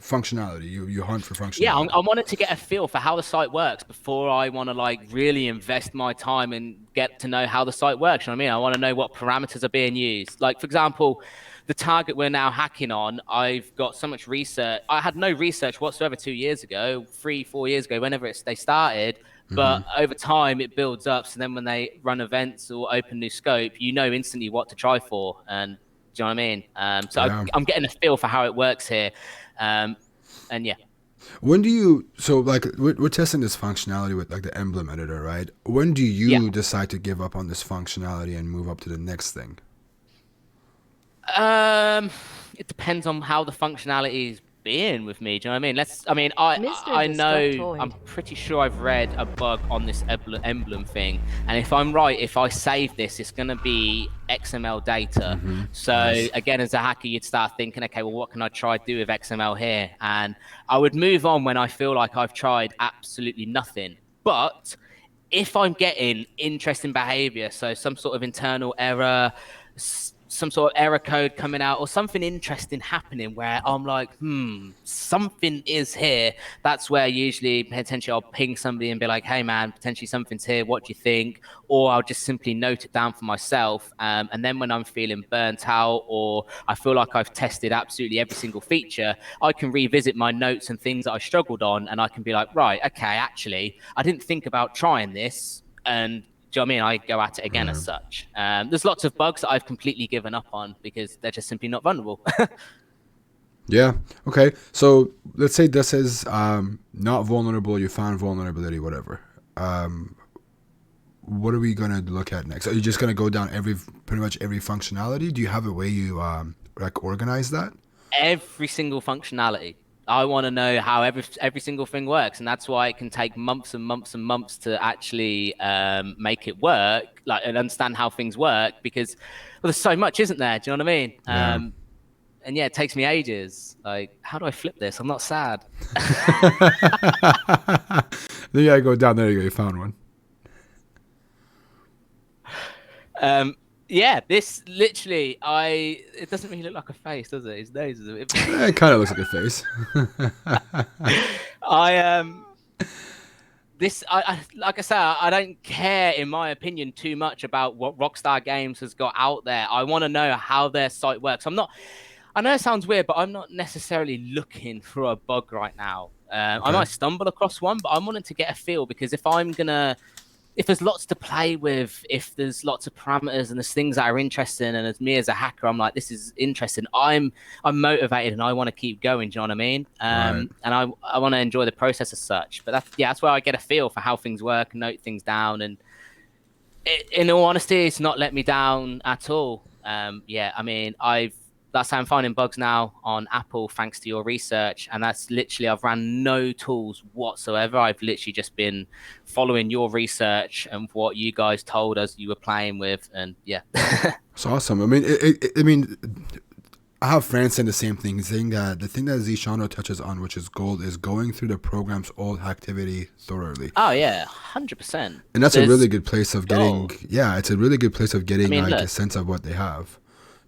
functionality. You hunt for Yeah, functionality. I wanted to get a feel for how the site works before I want to like really invest my time and get to know how the site works. You know what I mean? I want to know what parameters are being used. Like, for example, the target we're now hacking on, I've got so much research. I had no research whatsoever 2 years ago, 3, 4 years ago, whenever they started. But over time, it builds up. So then when they run events or open new scope, you know instantly what to try for. And do you know what I mean? Yeah. I'm getting a feel for how it works here. Um, and yeah. When do you? So like we're testing this functionality with like the emblem editor, right? When do Yeah. you decide to give up on this functionality and move up to the next thing? Um, it depends on how the functionality is being with me. Do you know what I mean? Mr. I know, I'm Destructoid. pretty sure I've read a bug on this emblem thing, and if I'm right, if I save this, it's gonna be XML data. So Nice. again, as a hacker, you'd start thinking, okay, well, what can I try to do with XML here? And I would move on when I feel like I've tried absolutely nothing. But if I'm getting interesting behavior, so some sort of internal error, some sort of error code coming out, or something interesting happening where I'm like, something is here, that's where usually potentially I'll ping somebody and be like, hey, man, potentially something's here. What do you think? Or I'll just simply note it down for myself. And then when I'm feeling burnt out or I feel like I've tested absolutely every single feature, I can revisit my notes and things that I struggled on. And I can be like, right, okay, actually, I didn't think about trying this. And do you know what I mean? I go at it again as Right. such. There's lots of bugs that I've completely given up on because they're just simply not vulnerable. Yeah. Okay. So let's say this is not vulnerable. You found vulnerability, whatever. What are we gonna look at next? Are you just gonna go down pretty much every functionality? Do you have a way you like organize that? Every single functionality. I want to know how every single thing works, and that's why it can take months and months and months to actually make it work, like and understand how things work. Because well, there's so much, isn't there? Do you know what I mean? Yeah. And yeah, it takes me ages. Like, how do I flip this? I'm not sad. Then you gotta go down there. You found one. Yeah, this literally, it doesn't really look like a face, does it? His nose is a bit. It kind of looks like a face. I this I like I say, I don't care in my opinion too much about what Rockstar Games has got out there. I want to know how their site works. I know it sounds weird, but I'm not necessarily looking for a bug right now. I Okay. might stumble across one, but I'm wanting to get a feel because if there's lots to play with, if there's lots of parameters and there's things that are interesting, and as me as a hacker, I'm like, this is interesting. I'm motivated and I want to keep going. Do you know what I mean? Right. And I want to enjoy the process as such. But that's where I get a feel for how things work, note things down, and in all honesty, it's not let me down at all. Yeah, I mean, that's how I'm finding bugs now on Apple thanks to your research, and that's literally I've ran no tools whatsoever. I've literally just been following your research and what you guys told us you were playing with, and yeah. It's awesome. I mean, I mean, I have friends saying the same thing, saying that the thing that zseano touches on, which is gold, is going through the program's old activity thoroughly. Oh yeah, 100%. And that's a There's really good place of getting. gold. Yeah, it's a really good place of getting like a Look, sense of what they have.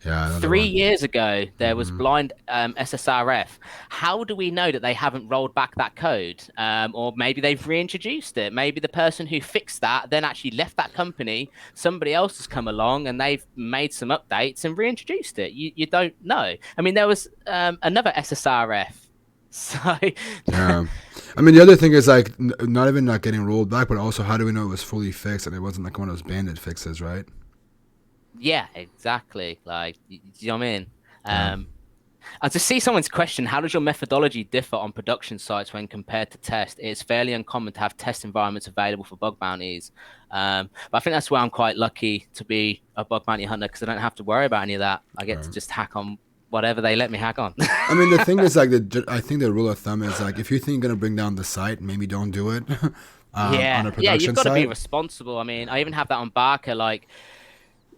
Yeah, another 3 years ago, there was blind SSRF. How do we know that they haven't rolled back that code? Or maybe they've reintroduced it. Maybe the person who fixed that then actually left that company. Somebody else has come along and they've made some updates and reintroduced it. You don't know. I mean, there was another SSRF. So, Yeah. I mean, the other thing is like not even not getting rolled back, but also how do we know it was fully fixed and it wasn't like one of those bandit fixes, right? yeah, exactly. Like, you know what I mean? Yeah. To see someone's question, how does your methodology differ on production sites when compared to test? It's fairly uncommon to have test environments available for bug bounties. But I think that's why I'm quite lucky to be a bug bounty hunter, because I don't have to worry about any of that. I get to just hack on whatever they let me hack on. I mean, the thing is, like, I think the rule of thumb is, like, if you think you're going to bring down the site, maybe don't do it on a production you've got to site. be responsible. I mean, I even have that on Barker. Like,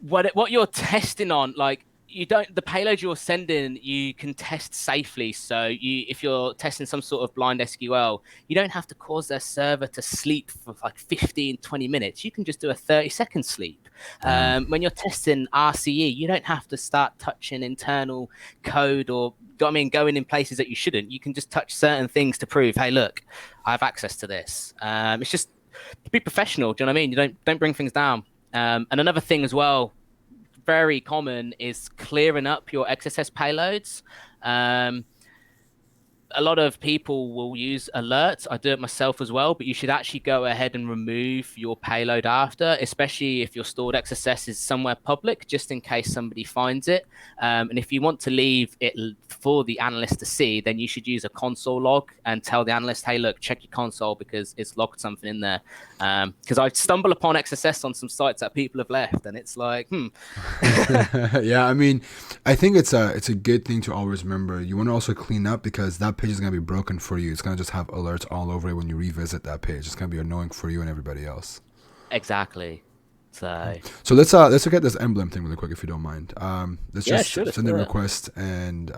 what you're testing on, like, the payload you're sending, you can test safely. So if you're testing some sort of blind SQL, you don't have to cause their server to sleep for like 15, 20 minutes. You can just do a 30-second sleep. When you're testing RCE, you don't have to start touching internal code or going in places that you shouldn't. You can just touch certain things to prove, hey, look, I have access to this. It's just be professional. Do you know what I mean? You don't bring things down. And another thing as well, very common, is clearing up your XSS payloads. A lot of people will use alerts. I do it myself as well, but you should actually go ahead and remove your payload after, especially if your stored XSS is somewhere public, just in case somebody finds it. And if you want to leave it for the analyst to see, then you should use a console log and tell the analyst, hey, look, check your console because it's logged something in there. Because I stumble upon XSS on some sites that people have left, and it's like, Yeah, I mean, I think it's a good thing to always remember. You want to also clean up, because that page is going to be broken for you. It's going to just have alerts all over it when you revisit that page. It's going to be annoying for you and everybody else. Exactly. So let's look at this emblem thing really quick, if you don't mind. Let's just send a request and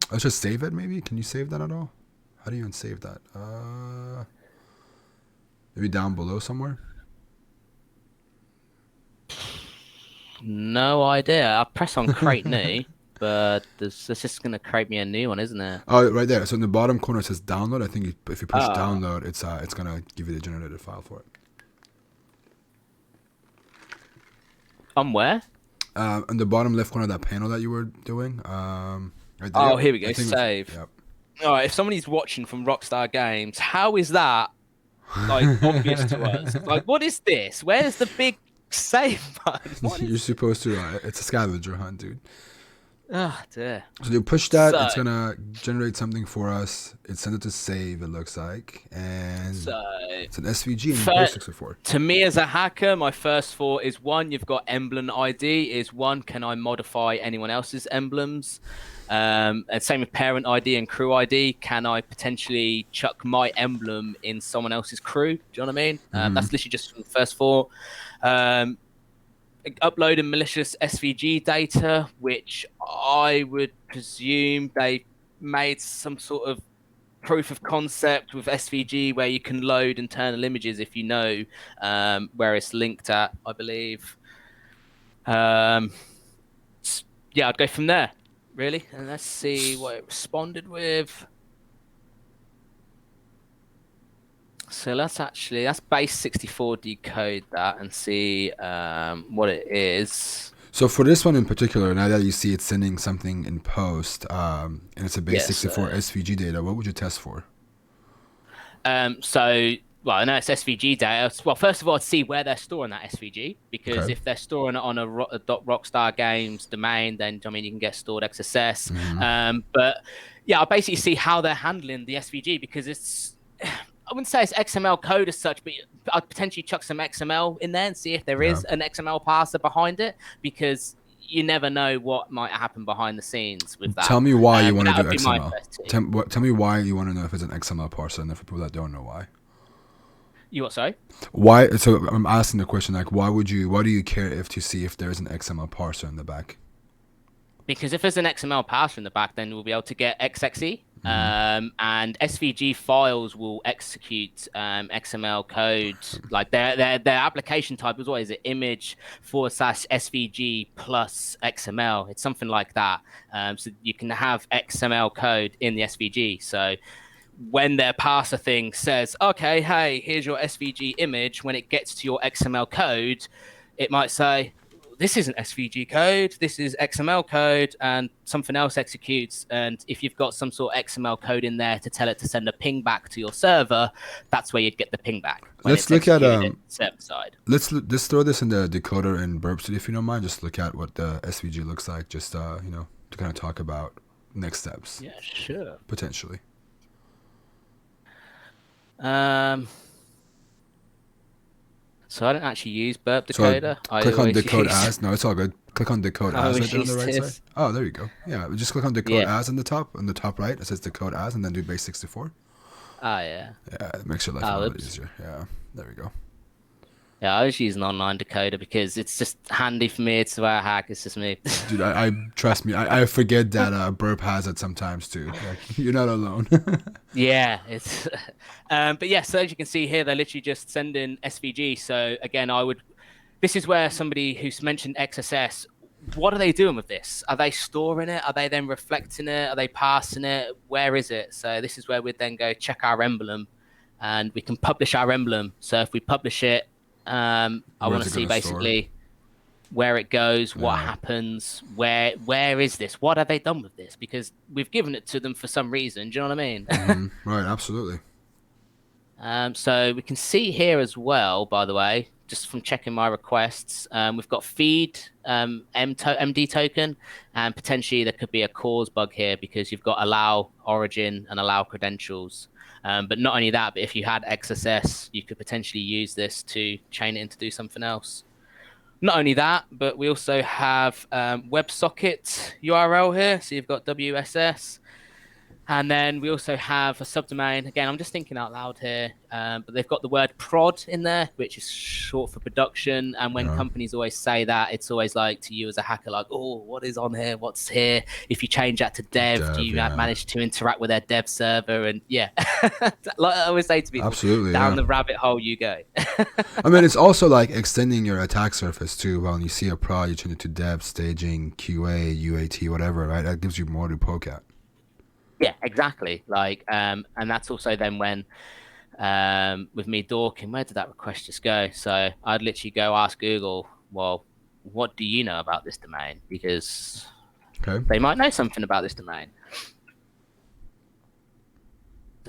let's just save it. Maybe can you save that at all? How do you even save that? Maybe down below somewhere. No idea. I press on create new, but it's just going to create me a new one, isn't it? Oh, right there. So in the bottom corner it says download. I think if you push download, it's going to give you the generated file for it. On where? In the bottom left corner of that panel that you were doing. Right there. Oh, here we go. Save. Yep. All right. If somebody's watching from Rockstar Games, how is that like obvious to us? Like, what is this? Where's the big save button? You're supposed to. It's a scavenger hunt, dude. Oh dear. So you push that, it's gonna generate something for us. It's sent it to save, it looks like, and it's an SVG and post64. To me as a hacker, my first thought is, one, you've got emblem ID. Is one, can I modify anyone else's emblems? And same with parent ID and crew ID. Can I potentially chuck my emblem in someone else's crew? Do you know what I mean? That's literally just the first thought. Uploading malicious SVG data, which I would presume they made some sort of proof of concept with SVG where you can load internal images if you know where it's linked at, I believe. Yeah, I'd go from there, really. And let's see what it responded with. So that's base 64 decode that and see what it is. So for this one in particular, now that you see it's sending something in post, and it's a base 64 SVG data, what would you test for? Well, I know it's SVG data. Well, first of all, I'd see where they're storing that SVG, because if they're storing it on a Rockstar Games domain, then I mean you can get stored XSS. But yeah, I'll basically see how they're handling the SVG, because it's, I wouldn't say it's XML code as such, but I'd potentially chuck some XML in there and see if there is an XML parser behind it, because you never know what might happen behind the scenes with that. Tell me why you want to do XML. Tell me why you want to know if it's an XML parser, and for people that don't know why. You what, sorry? Why? So I'm asking the question, like, why do you care to see if there's an XML parser in the back? Because if there's an XML parser in the back, then we'll be able to get XXE. And SVG files will execute XML code. Like their application type is, what is it? Image /SVG plus XML. It's something like that. So you can have XML code in the SVG. So when their parser thing says, okay, hey, here's your SVG image, when it gets to your XML code, it might say, this isn't SVG code, this is XML code, and something else executes. And if you've got some sort of XML code in there to tell it to send a ping back to your server, that's where you'd get the ping back when Let's it's look at executed server side. let's throw this in the decoder in burp studio if you don't mind. Just look at what the SVG looks like. Just you know, to kind of talk about next steps. Yeah, sure. Potentially. So I don't actually use burp decoder. So click on decode as. No, it's all good. Click on decode as right there on the right this. side. Oh, there you go. Yeah, just click on decode as on the top right. It says decode as, and then do base 64. Oh yeah. Yeah, it makes your life a little bit easier. Yeah, there we go. Yeah, I always use an online decoder because it's just handy for me. It's the way I hack. It's just me. Dude, I trust me. I forget that burp has it sometimes too. Like, you're not alone. Yeah, it's. But yeah, so as you can see here, they're literally just sending SVG. So again, this is where somebody who's mentioned XSS. What are they doing with this? Are they storing it? Are they then reflecting it? Are they passing it? Where is it? So this is where we'd then go check our emblem, and we can publish our emblem. So if we publish it. I want to see basically where it goes, what happens, where is this? What have they done with this? Because we've given it to them for some reason. Do you know what I mean? Right, absolutely. So we can see here as well, by the way, just from checking my requests, we've got feed MD token, and potentially there could be a cause bug here because you've got allow origin and allow credentials. But not only that, but if you had XSS, you could potentially use this to chain it in to do something else. Not only that, but we also have WebSocket URL here. So you've got WSS. And then we also have a subdomain. Again, I'm just thinking out loud here, but they've got the word prod in there, which is short for production. And when companies always say that, it's always like to you as a hacker, like, oh, what is on here? What's here? If you change that to dev, do you manage to interact with their dev server? And yeah, like I always say to people, absolutely, down the rabbit hole you go. I mean, it's also like extending your attack surface too. When you see a prod, you change it to dev, staging, QA, UAT, whatever, right? That gives you more to poke at. Yeah, exactly. Like, and that's also then when, with me dorking, where did that request just go? So I'd literally go ask Google, well, what do you know about this domain? Because they might know something about this domain.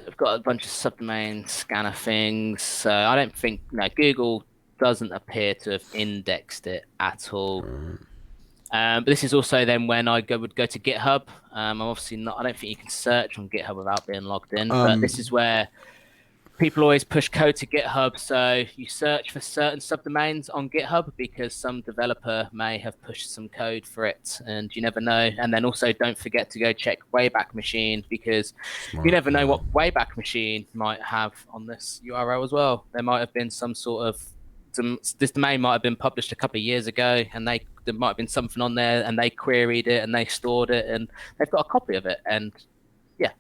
I've got a bunch of subdomain scanner things. So I don't think, Google doesn't appear to have indexed it at all. But this is also then when I would go to GitHub. I'm obviously not. I don't think you can search on GitHub without being logged in. But this is where people always push code to GitHub. So you search for certain subdomains on GitHub because some developer may have pushed some code for it, and you never know. And then also don't forget to go check Wayback Machine because you never know what Wayback Machine might have on this URL as well. There might have been some sort of this domain might have been published a couple of years ago, and there might have been something on there, and they queried it, and they stored it, and they've got a copy of it, and yeah.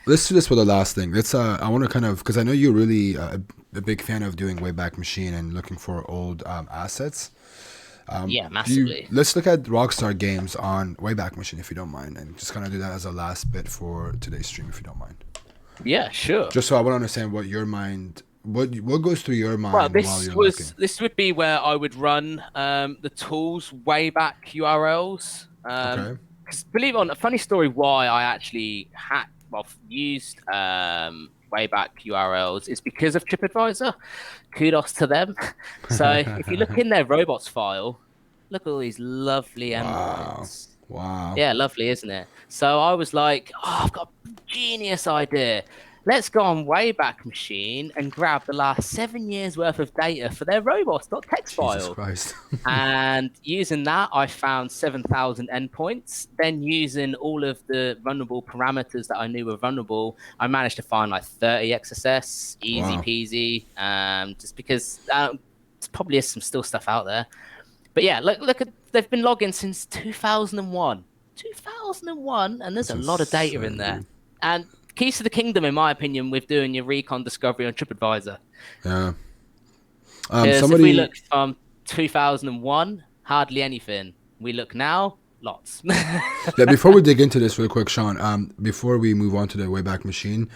Let's do this for the last thing. Let's. I want to kind of, because I know you're really a big fan of doing Wayback Machine and looking for old assets. Yeah, massively. Let's look at Rockstar games on Wayback Machine, if you don't mind, and just kind of do that as a last bit for today's stream, if you don't mind. Yeah, sure. Just so I want to understand what your mind. What goes through your mind while you're looking? This would be where I would run the tools Wayback URLs. Because believe it or not, a funny story why I actually used Wayback URLs is because of TripAdvisor. Kudos to them. So if you look in their robots file, look at all these lovely endpoints. Wow. Yeah, lovely, isn't it? So I was like, I've got a genius idea. Let's go on Wayback Machine and grab the last 7 years worth of data for their robots.txt file. Jesus Christ. And using that, I found 7,000 endpoints. Then using all of the vulnerable parameters that I knew were vulnerable, I managed to find like 30 XSS, easy peasy, just because there probably is some still stuff out there. But yeah, look at, they've been logging since 2001. 2001, and there's a lot of data in there. And keys to the kingdom, in my opinion, with doing your recon discovery on TripAdvisor. Yeah. If we look from 2001, hardly anything. We look now, lots. Yeah, before we dig into this real quick, Sean, before we move on to the Wayback Machine,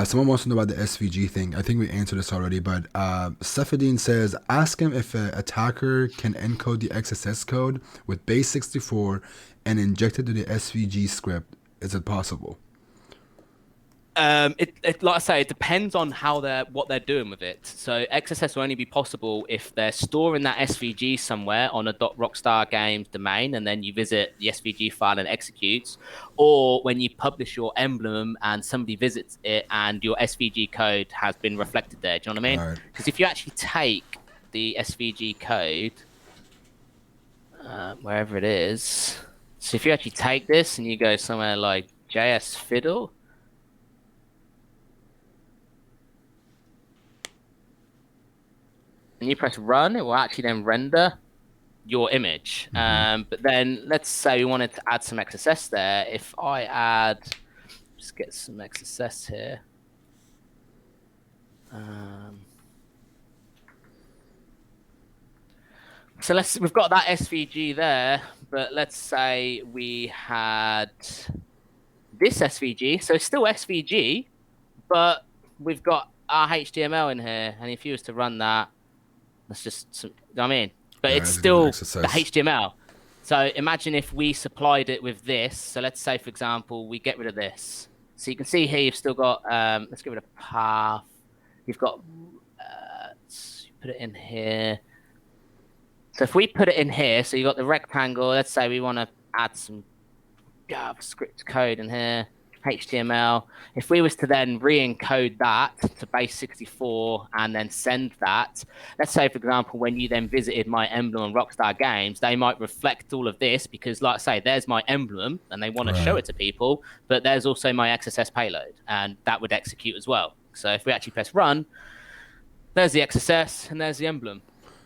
someone wants to know about the SVG thing. I think we answered this already, but Cephadine says, ask him if an attacker can encode the XSS code with base 64 and inject it to the SVG script. Is it possible? It like I say, it depends on what they're doing with it. So XSS will only be possible if they're storing that SVG somewhere on a .rockstar games domain, and then you visit the SVG file and executes, or when you publish your emblem and somebody visits it and your SVG code has been reflected there. Do you know what I mean? Right. Because if you actually take the SVG code, wherever it is, so if you actually take this and you go somewhere like JS Fiddle. And you press run, it will actually then render your image. But then let's say we wanted to add some XSS there. If I add, just get some XSS here. So we've got that SVG there, but let's say we had this SVG. So it's still SVG, but we've got our HTML in here. And if you was to run that, that's just, I mean, but it's still the HTML. So imagine if we supplied it with this. So let's say, for example, we get rid of this. So you can see here, you've still got, let's get rid of path. You've got, put it in here. So if we put it in here, so you've got the rectangle. Let's say we want to add some JavaScript code in here. HTML. If we was to then re-encode that to base 64 and then send that, let's say, for example, when you then visited my emblem on Rockstar Games, they might reflect all of this because, like I say, there's my emblem and they want to show it to people, but there's also my XSS payload and that would execute as well. So if we actually press run, there's the XSS and there's the emblem.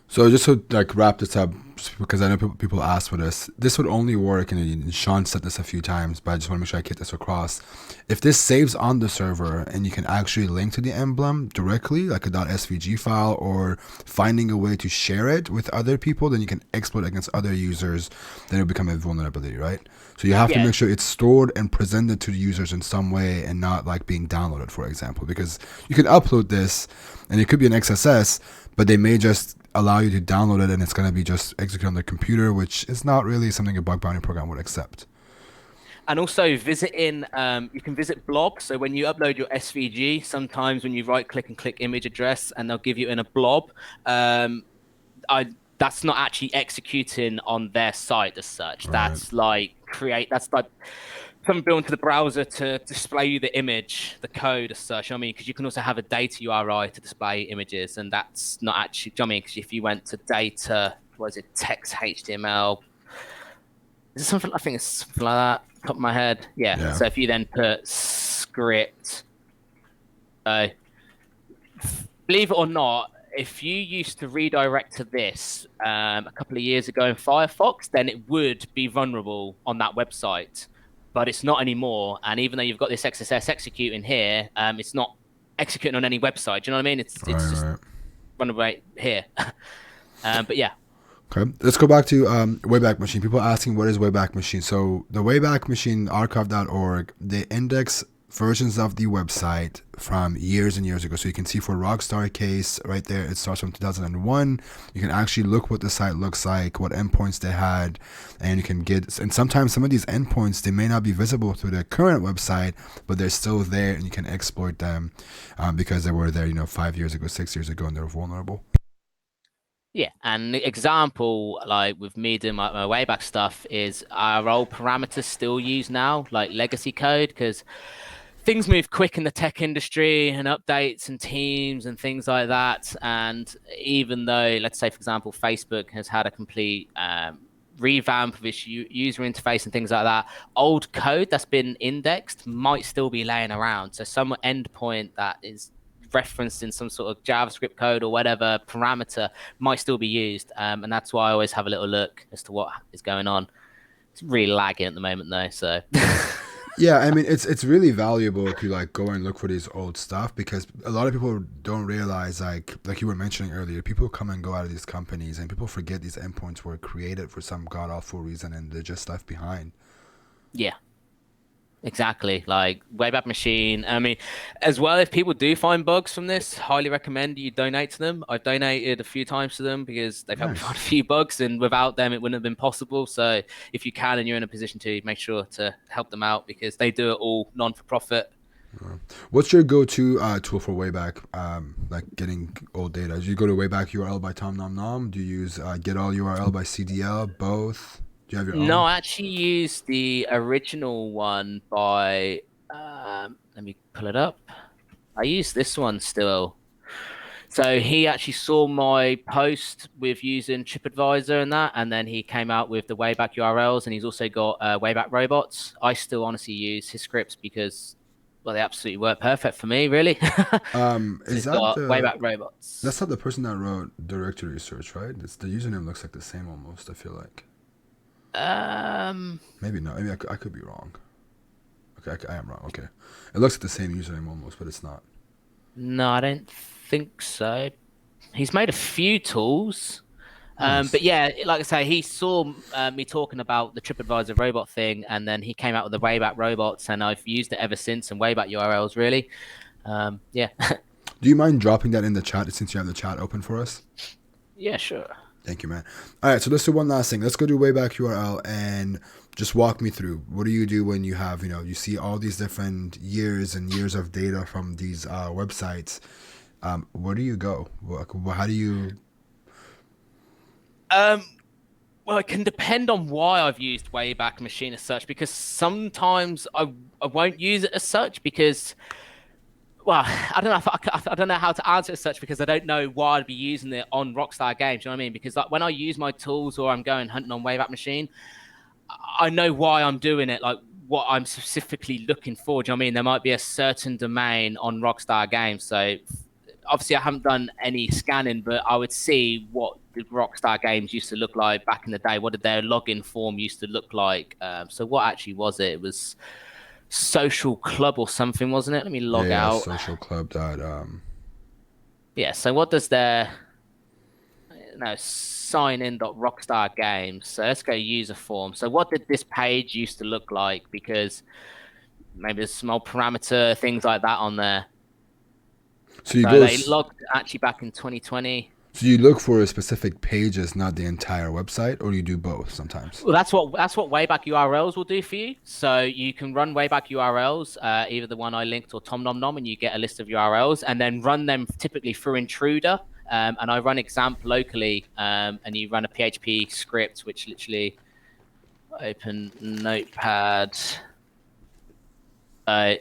So just to wrap this up, because I know people ask for this, this would only work, and Sean said this a few times, but I just want to make sure I get this across. If this saves on the server and you can actually link to the emblem directly, like a .svg file, or finding a way to share it with other people, then you can exploit against other users, then it'll become a vulnerability, right? So you have to make sure it's stored and presented to the users in some way and not being downloaded, for example, because you can upload this and it could be an XSS, but they may just allow you to download it and it's going to be just executed on the computer, which is not really something a bug bounty program would accept. And also you can visit blob. So when you upload your SVG, sometimes when you right click and click image address and they'll give you in a blob, that's not actually executing on their site as such. Right. That's like something built into the browser to display you the image, the code as such. I mean, because you can also have a data URI to display images, and that's not actually. I mean, because if you went to data, text HTML? Is it something? I think it's something like that. Top of my head, yeah. So if you then put script, believe it or not, if you used to redirect to this a couple of years ago in Firefox, then it would be vulnerable on that website. But it's not anymore. And even though you've got this XSS executing here, it's not executing on any website. Do you know what I mean? It's just vulnerable here. But yeah. Okay, let's go back to Wayback Machine. People asking what is Wayback Machine. So the Wayback Machine archive.org, they index versions of the website from years and years ago. So you can see for Rockstar case right there, it starts from 2001. You can actually look what the site looks like, what endpoints they had, and you can get, and sometimes some of these endpoints, they may not be visible to the current website, but they're still there and you can exploit them because they were there, 5 years ago, 6 years ago, and they're vulnerable. Yeah, and the example, like with me doing my Wayback stuff, is our old parameters still used now, like legacy code, because things move quick in the tech industry and updates and teams and things like that. And even though, let's say, for example, Facebook has had a complete revamp of its user interface and things like that, old code that's been indexed might still be laying around. So some endpoint that is referenced in some sort of JavaScript code or whatever parameter might still be used. And that's why I always have a little look as to what is going on. It's really lagging at the moment, though, so... Yeah, I mean it's really valuable to like go and look for these old stuff because a lot of people don't realize like you were mentioning earlier, people come and go out of these companies and people forget these endpoints were created for some god awful reason and they're just left behind. Yeah. Exactly, like Wayback Machine. I mean, as well, if people do find bugs from this, highly recommend you donate to them. I've donated a few times to them because they've helped me find a Nice. few bugs, and without them, it wouldn't have been possible. So, if you can and you're in a position to, make sure to help them out because they do it all non for profit. What's your go-to tool for Wayback, like getting old data? Do you go to Wayback URL by Tom Nom Nom? Do you use Get All URL by CDL? Both? Do you have your No, own? I actually used the original one by. Let me pull it up. I use this one still. So he actually saw my post with using TripAdvisor and that, and then he came out with the Wayback URLs, and he's also got Wayback robots. I still honestly use his scripts because, well, they absolutely work perfect for me, really. So Is he's that got the Wayback That's robots. not the person that wrote directory search, right? It's the username looks like the same almost. I feel like Um, maybe not. Maybe I could be wrong. Okay, I am wrong. Okay, it looks like the same username almost, but it's not. no, I don't think so. He's made a few tools. But Nice. yeah, like I say, he saw me talking about the TripAdvisor robot thing, and then he came out with the Wayback robots, and I've used it ever since. And Wayback URLs, really. Yeah, Do you mind dropping that in the chat since you have the chat open for us? yeah, sure. Thank you, man. All right, so let's do one last thing. Let's go do Wayback URL and just walk me through. What do you do when you have, you see all these different years and years of data from these websites? Where do you go? How do you? Um, well, it can depend on why I've used Wayback Machine as such, because sometimes I won't use it as such because, well, I don't know if I don't know how to answer it as such because I don't know why I'd be using it on Rockstar games. You know what I mean? Because like when I use my tools or I'm going hunting on Wayback Machine, I know why I'm doing it, like what I'm specifically looking for. Do you know what I mean? There might be a certain domain on Rockstar Games. So obviously I haven't done any scanning, but I would see what the Rockstar Games used to look like back in the day. What did their login form used to look like? So what actually was it? It was Social Club or something, wasn't it? Let me Yeah, log yeah, out. social club dot. Yeah. So what does their no sign in.rockstar games. So let's go user form. So what did this page used to look like? Because maybe there's small parameter things like that on there. So you So go. they logged actually back in 2020. So you look for specific pages, not the entire website, or you do both sometimes. Well, that's what Wayback URLs will do for you. So you can run Wayback URLs, either the one I linked or Tom Nom Nom, and you get a list of URLs, and then run them typically through Intruder. And I run examp locally, and you run a PHP script, which literally open Notepad. I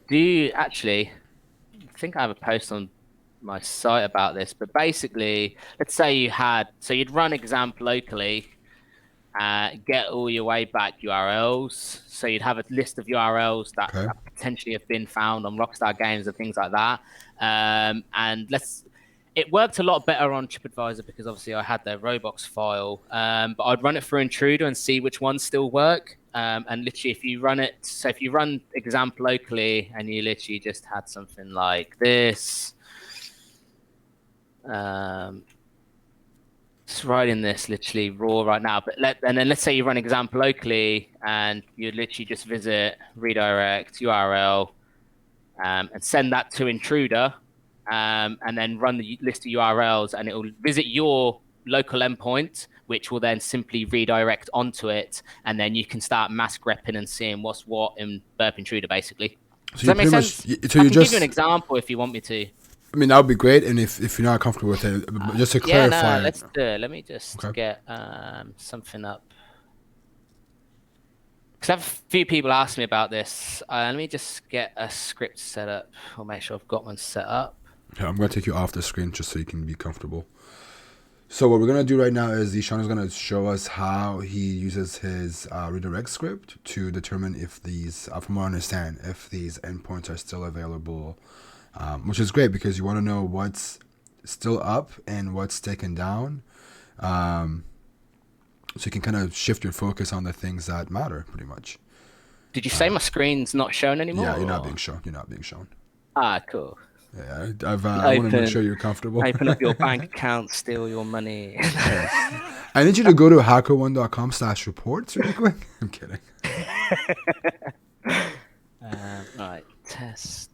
do actually think I have a post on my site about this, but basically, let's say you'd run examp locally, get all your way back URLs. So you'd have a list of URLs Okay. that potentially have been found on Rockstar Games and things like that. And it worked a lot better on TripAdvisor because obviously I had their Robox file. But I'd run it through Intruder and see which ones still work. And literally, if you run it, so if you run example locally and you literally just had something like this, um, just writing this literally raw right now. And then let's say you run example locally and you literally just visit redirect URL and send that to Intruder, and then run the list of URLs, and it will visit your local endpoint, which will then simply redirect onto it, and then you can start mask repping and seeing what's what in Burp Intruder, basically. So Does you that make pretty much. sense? So I you can give you an just. example if you want me to. I mean, that would be great. And if you're not comfortable with it, just to Yeah, no, clarify it. let's do it. Let me just Okay. get something up. Because I have a few people ask me about this. Let me just get a script set up. I'll make sure I've got one set up. Okay, I'm gonna take you off the screen just so you can be comfortable. So what we're gonna do right now is zseano is gonna show us how he uses his redirect script to determine if these, from what I understand, if these endpoints are still available, which is great because you want to know what's still up and what's taken down, so you can kind of shift your focus on the things that matter, pretty much. Did you say my screen's not shown anymore? Yeah, you're not being shown. You're not being shown. Ah, cool. Yeah, I want to make sure you're comfortable. Open up your bank account, steal your money. I need you to go to hackerone.com/reports really quick. I'm kidding. Right, test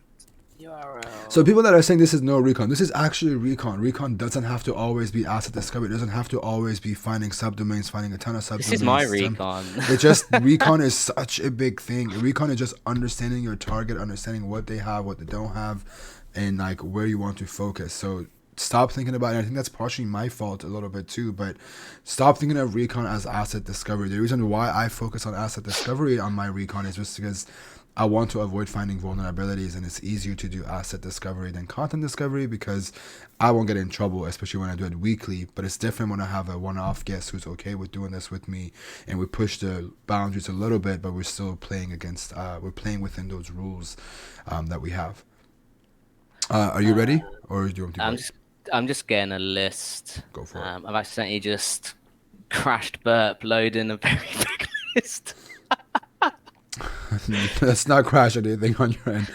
URL. So people that are saying this is no Recon, this is actually Recon. Recon doesn't have to always be asset discovery. It doesn't have to always be finding subdomains, finding a ton of subdomains. This is my Recon. It just, Recon is such a big thing. Recon is just understanding your target, understanding what they have, what they don't have, and like where you want to focus. So stop thinking about it. I think that's partially my fault a little bit too, but stop thinking of Recon as asset discovery. The reason why I focus on asset discovery on my Recon is just because I want to avoid finding vulnerabilities, and it's easier to do asset discovery than content discovery because I won't get in trouble, especially when I do it weekly. But it's different when I have a one-off guest who's okay with doing this with me, and we push the boundaries a little bit, but we're still playing against, we're playing within those rules that we have. Are you ready, or do you want to? I'm just getting a list. Go for it. I've accidentally just crashed burp loading a very big list. Let's not crash anything on your end.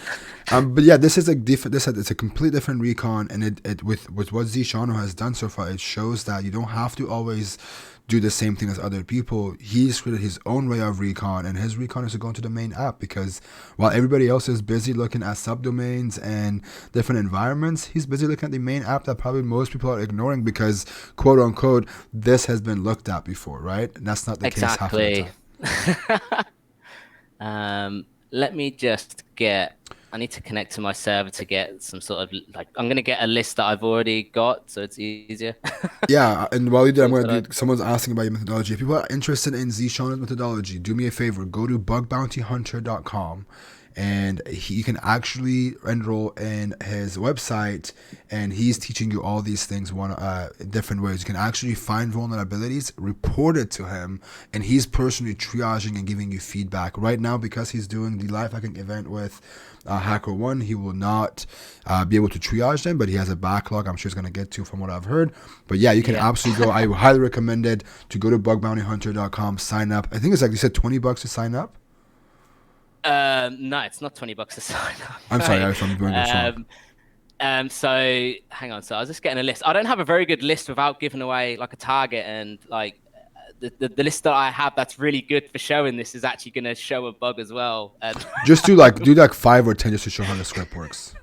But yeah, this is it's a complete different Recon, and it with what zseano has done so far, it shows that you don't have to always do the same thing as other people. He's created his own way of Recon, and his Recon is to go into the main app, because while everybody else is busy looking at subdomains and different environments, he's busy looking at the main app that probably most people are ignoring because, quote unquote, this has been looked at before, right? And that's not the case half of the time. Let me just I need to connect to my server to get some sort of, like, I'm going to get a list that I've already got, so it's easier. Yeah, and while you do, someone's asking about your methodology. If people are interested in zseano's methodology, do me a favor, go to bugbountyhunter.com, and you can actually enroll in his website, and he's teaching you all these things different ways. You can actually find vulnerabilities, report it to him, and he's personally triaging and giving you feedback. Right now, because he's doing the live hacking event with HackerOne, he will not be able to triage them, but he has a backlog I'm sure he's going to get to from what I've heard. But yeah, you can absolutely go. I highly recommend it to go to bugbountyhunter.com, sign up. I think it's like you said $20 to sign up. No, it's not $20 to sign up. I'm sorry, if I'm doing this wrong. So hang on. So I was just getting a list. I don't have a very good list without giving away like a target, and like the list that I have that's really good for showing this is actually going to show a bug as well. Just do like 5 or 10 just to show how the script works.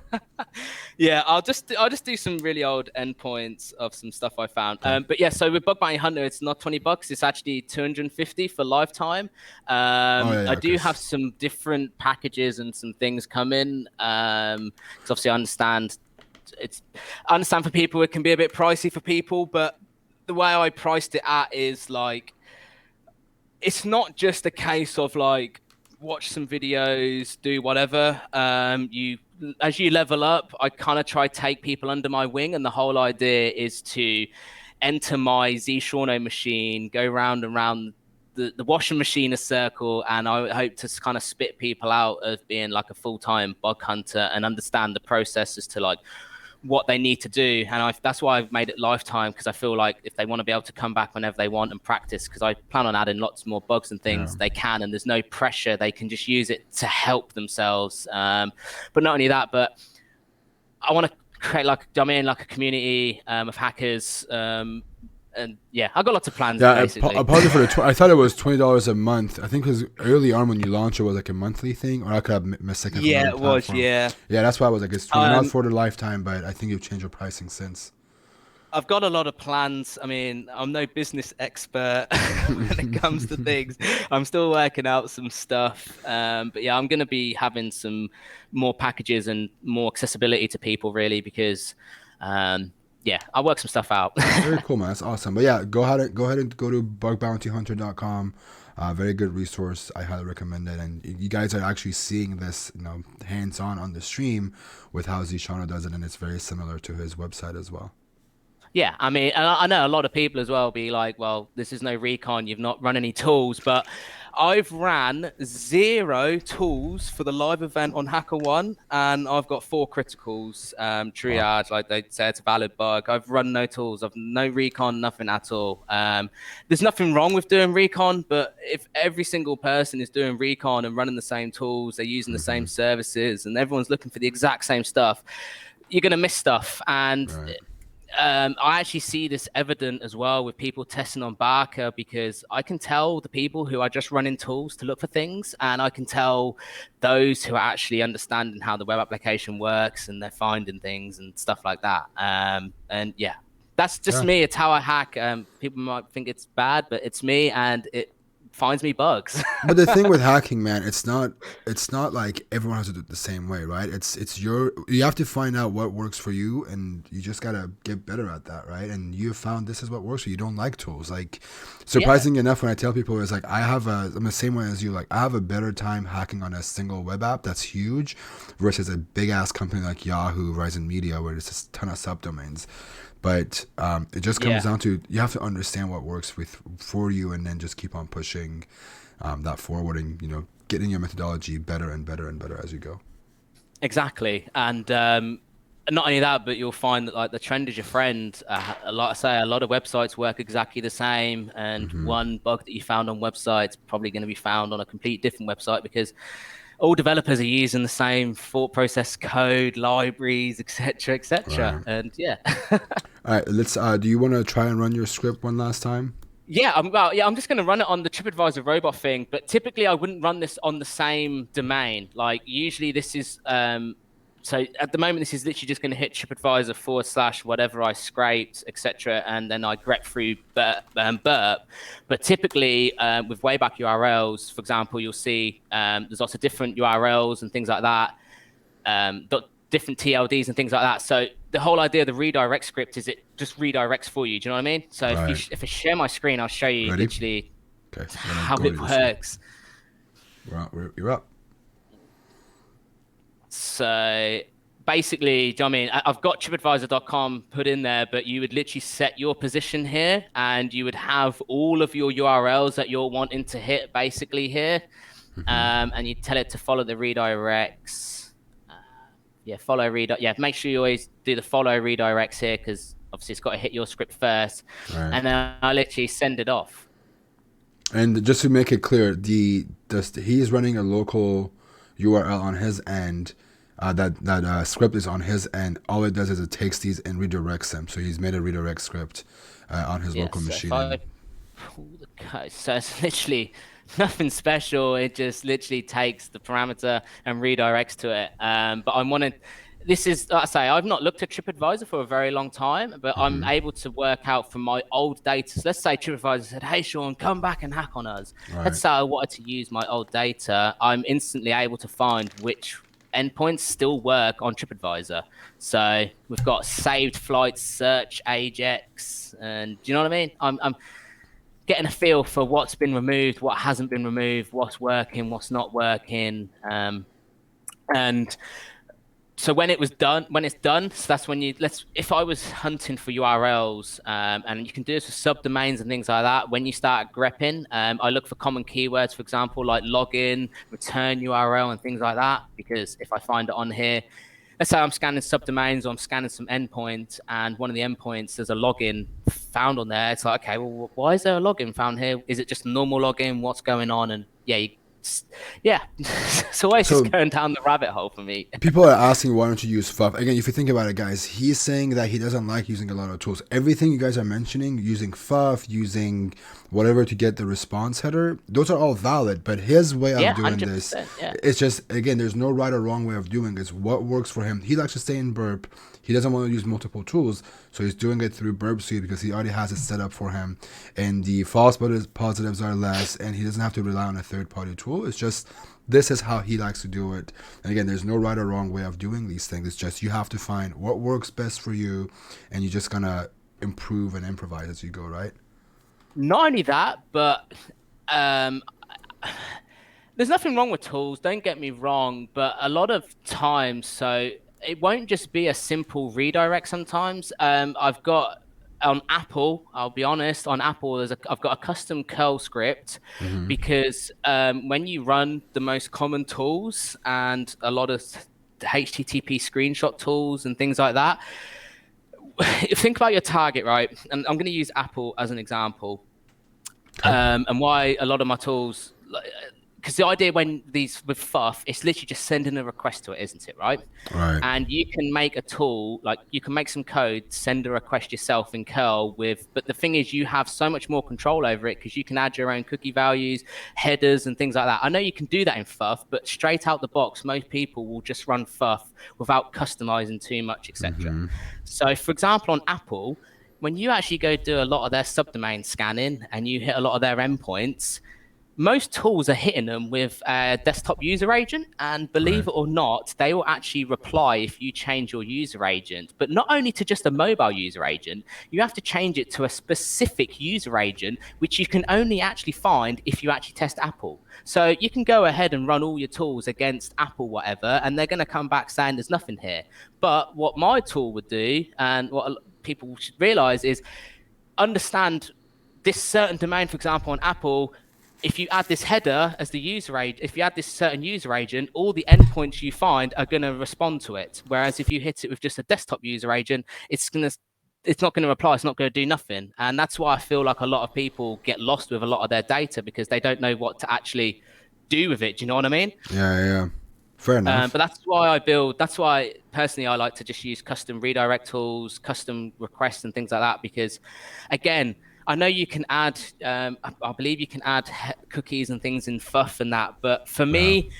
Yeah, I'll just do some really old endpoints of some stuff I found. But yeah, so with Bug Bounty Hunter, it's not $20. It's actually $250 for lifetime. I do have some different packages and some things coming. Because obviously I understand for people it can be a bit pricey for people, but the way I priced it at is like, it's not just a case of like, watch some videos, do whatever. As you level up, I kind of try to take people under my wing, and the whole idea is to enter my zseano machine, go round and round the washing machine a circle, and I hope to kind of spit people out of being like a full-time bug hunter and understand the process as to like what they need to do. And that's why I've made it lifetime, because I feel like if they want to be able to come back whenever they want and practice, because I plan on adding lots more bugs and things, they can, and there's no pressure. They can just use it to help themselves. But not only that, but I want to create like a community of hackers. And yeah, I got lots of plans. Yeah, basically. Apology for I thought it was $20 a month. I think because early on when you launched it was like a monthly thing, or I could have mistaken. Yeah, it was. Yeah. Yeah, that's why I was like, it's $20 for the lifetime, but I think you've changed your pricing since. I've got a lot of plans. I mean, I'm no business expert when it comes to things. I'm still working out some stuff. But yeah, I'm going to be having some more packages and more accessibility to people, really, because. Yeah, I'll work some stuff out. Very cool, man. That's awesome. But yeah, go ahead and go to bugbountyhunter.com. Very good resource. I highly recommend it. And you guys are actually seeing this, hands-on on the stream with how zseano does it, and it's very similar to his website as well. Yeah, I mean, I know a lot of people as well be like, well, this is no Recon, you've not run any tools, but I've ran 0 tools for the live event on HackerOne, and I've got 4 criticals. Wow. Triage, like they say, it's a valid bug. I've run no tools. I've no recon, nothing at all. There's nothing wrong with doing recon, but if every single person is doing recon and running the same tools, they're using the Mm-hmm. same services, and everyone's looking for the exact same stuff, you're going to miss stuff. And Right. I actually see this evident as well with people testing on Barker, because I can tell the people who are just running tools to look for things, and I can tell those who are actually understanding how the web application works and they're finding things and stuff like that. And yeah, that's just Yeah. me. It's how I hack. People might think it's bad, but it's me, and it finds me bugs. But the thing with hacking, man, it's not like everyone has to do it the same way, right? You have to find out what works for you, and you just gotta get better at that, right? And you found this is what works for you. You don't like tools. Like, Yeah, surprisingly enough, when I tell people, it's like I'm the same way as you. Like, I have a better time hacking on a single web app that's huge versus a big ass company like Yahoo, Verizon Media, where there's just a ton of subdomains. But it just comes yeah. down to you have to understand what works for you, and then just keep on pushing that forwarding. Getting your methodology better and better and better as you go. Exactly, and not only that, but you'll find that like the trend is your friend. A lot of websites work exactly the same, and Hmm. one bug that you found on websites probably going to be found on a complete different website, because all developers are using the same thought process code, libraries, etc., etc. Right. And yeah. All right. Let's. Do you want to try and run your script one last time? I'm just going to run it on the TripAdvisor robot thing, but typically I wouldn't run this on the same domain. Like usually this is so at the moment this is literally just going to hit TripAdvisor / whatever I scraped, etc., and then I grep through burp. But typically with Wayback URLs, for example, you'll see there's lots of different URLs and things like that. Different TLDs and things like that. So the whole idea of the redirect script is it just redirects for you. Do you know what I mean? So Right. if I share my screen, I'll show you Ready? literally Okay. I'm gonna how go it to this. works. You're up. So basically, do you know what I mean? I've got tripadvisor.com put in there, but you would literally set your position here, and you would have all of your URLs that you're wanting to hit basically here. Hmm. And you tell it to follow the redirects. Yeah, follow redirect. Yeah, make sure you always do the follow redirects here, because obviously it's got to hit your script first, Right. and then I literally send it off. And just to make it clear, he's running a local URL on his end. That script is on his end. All it does is it takes these and redirects them. So he's made a redirect script on his Yeah, local so if machine. I And pull the code, so it's literally nothing special. It just literally takes the parameter and redirects to it. But I'm wanting. This is, like I say, I've not looked at TripAdvisor for a very long time, but I'm hmm. able to work out from my old data. So let's say TripAdvisor said, "Hey, Sean, come back and hack on us." Let's Right. say I wanted to use my old data. I'm instantly able to find which endpoints still work on TripAdvisor. So we've got saved flights, search, Ajax, and do you know what I mean? I'm getting a feel for what's been removed, what hasn't been removed, what's working, what's not working. And so when it's done, so that's when if I was hunting for URLs, and you can do this with subdomains and things like that. When you start grepping, I look for common keywords, for example, like login, return URL, and things like that. Because if I find it on here, let's say I'm scanning subdomains or I'm scanning some endpoint, and one of the endpoints there's a login found on there. It's like, okay, well, why is there a login found here? Is it just a normal login? What's going on? And yeah, it's always just So going down the rabbit hole for me. people are asking why don't you use FUF? Again, if you think about it, guys, he's saying that he doesn't like using a lot of tools. Everything you guys are mentioning, using FUF, using whatever to get the response header, those are all valid. But his way of Yeah, doing this, 100%. Yeah. it's just, again, there's no right or wrong way of doing it. It's what works for him. He likes to stay in burp. He doesn't want to use multiple tools, so he's doing it through burp suite because he already has it set up for him, and the false positives are less, and he doesn't have to rely on a third-party tool. It's just this is how he likes to do it. And again, there's no right or wrong way of doing these things. It's just you have to find what works best for you, and you're just gonna improve and improvise as you go, right? Not only that, but um, there's nothing wrong with tools. Don't get me wrong, but a lot of times, so it won't just be a simple redirect. Sometimes I've got on Apple, I'll be honest, on Apple, I've got a custom curl script Mm-hmm. because when you run the most common tools and a lot of the HTTP screenshot tools and things like that, think about your target, right? And I'm going to use Apple as an example. Okay. And why a lot of my tools, because the idea when these with Fuff, it's literally just sending a request to it, isn't it, right? Right. And you can make a tool, like you can make some code, send a request yourself in curl with, but the thing is you have so much more control over it because you can add your own cookie values, headers and things like that. I know you can do that in Fuff, but straight out the box, most people will just run Fuff without customizing too much, etc. Mm-hmm. So for example, on Apple, when you actually go do a lot of their subdomain scanning and you hit a lot of their endpoints, most tools are hitting them with a desktop user agent, and believe Right. it or not, they will actually reply if you change your user agent, but not only to just a mobile user agent, you have to change it to a specific user agent, which you can only actually find if you actually test Apple. So you can go ahead and run all your tools against Apple, whatever, and they're going to come back saying there's nothing here. But what my tool would do, and what people should realize, is understand this certain domain, for example, on Apple. If you add this header as the user agent, if you add this certain user agent, all the endpoints you find are going to respond to it. Whereas if you hit it with just a desktop user agent, it's not going to reply. It's not going to do nothing. And that's why I feel like a lot of people get lost with a lot of their data because they don't know what to actually do with it. Do you know what I mean? Yeah. Yeah. Fair enough. But that's why personally I like to just use custom redirect tools, custom requests and things like that, because again, I know you can add, I believe you can add cookies and things in Fuff and that, but for Yeah. me,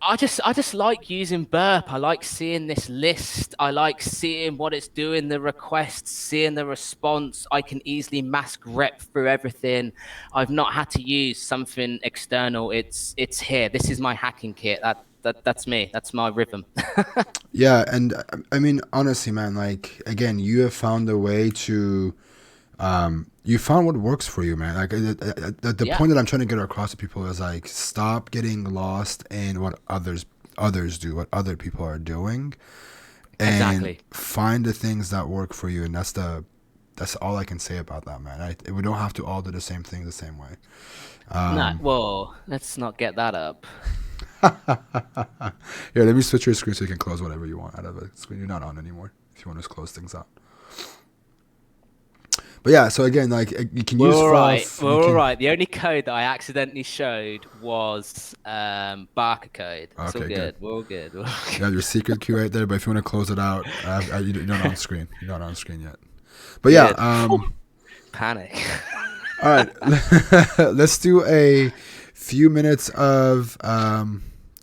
I just like using burp. I like seeing this list. I like seeing what it's doing, the requests, seeing the response. I can easily mask rep through everything. I've not had to use something external. It's here. This is my hacking kit. That's me. That's my rhythm. Yeah, and I mean, honestly, man, like again, you have found a way to, you found what works for you, man. Like the Yeah, point that I'm trying to get across to people is like, stop getting lost in what others do, what other people are doing, and exactly. find the things that work for you. And that's all I can say about that, man. We don't have to all do the same thing the same way. No, well, let's not get that up. Here, let me switch your screen so you can close whatever you want out of a screen. You're not on anymore if you want to close things out. But yeah, so again, like you can We're use all right. Fluff. We're You all can. right. The only code that I accidentally showed was Barker code. It's all Okay, good. good. We're all good. We're all You good. have your secret key right there. But if you want to close it out, you're not on screen. You're not on screen yet. But yeah, Good. Panic. all right. Let's do a few minutes of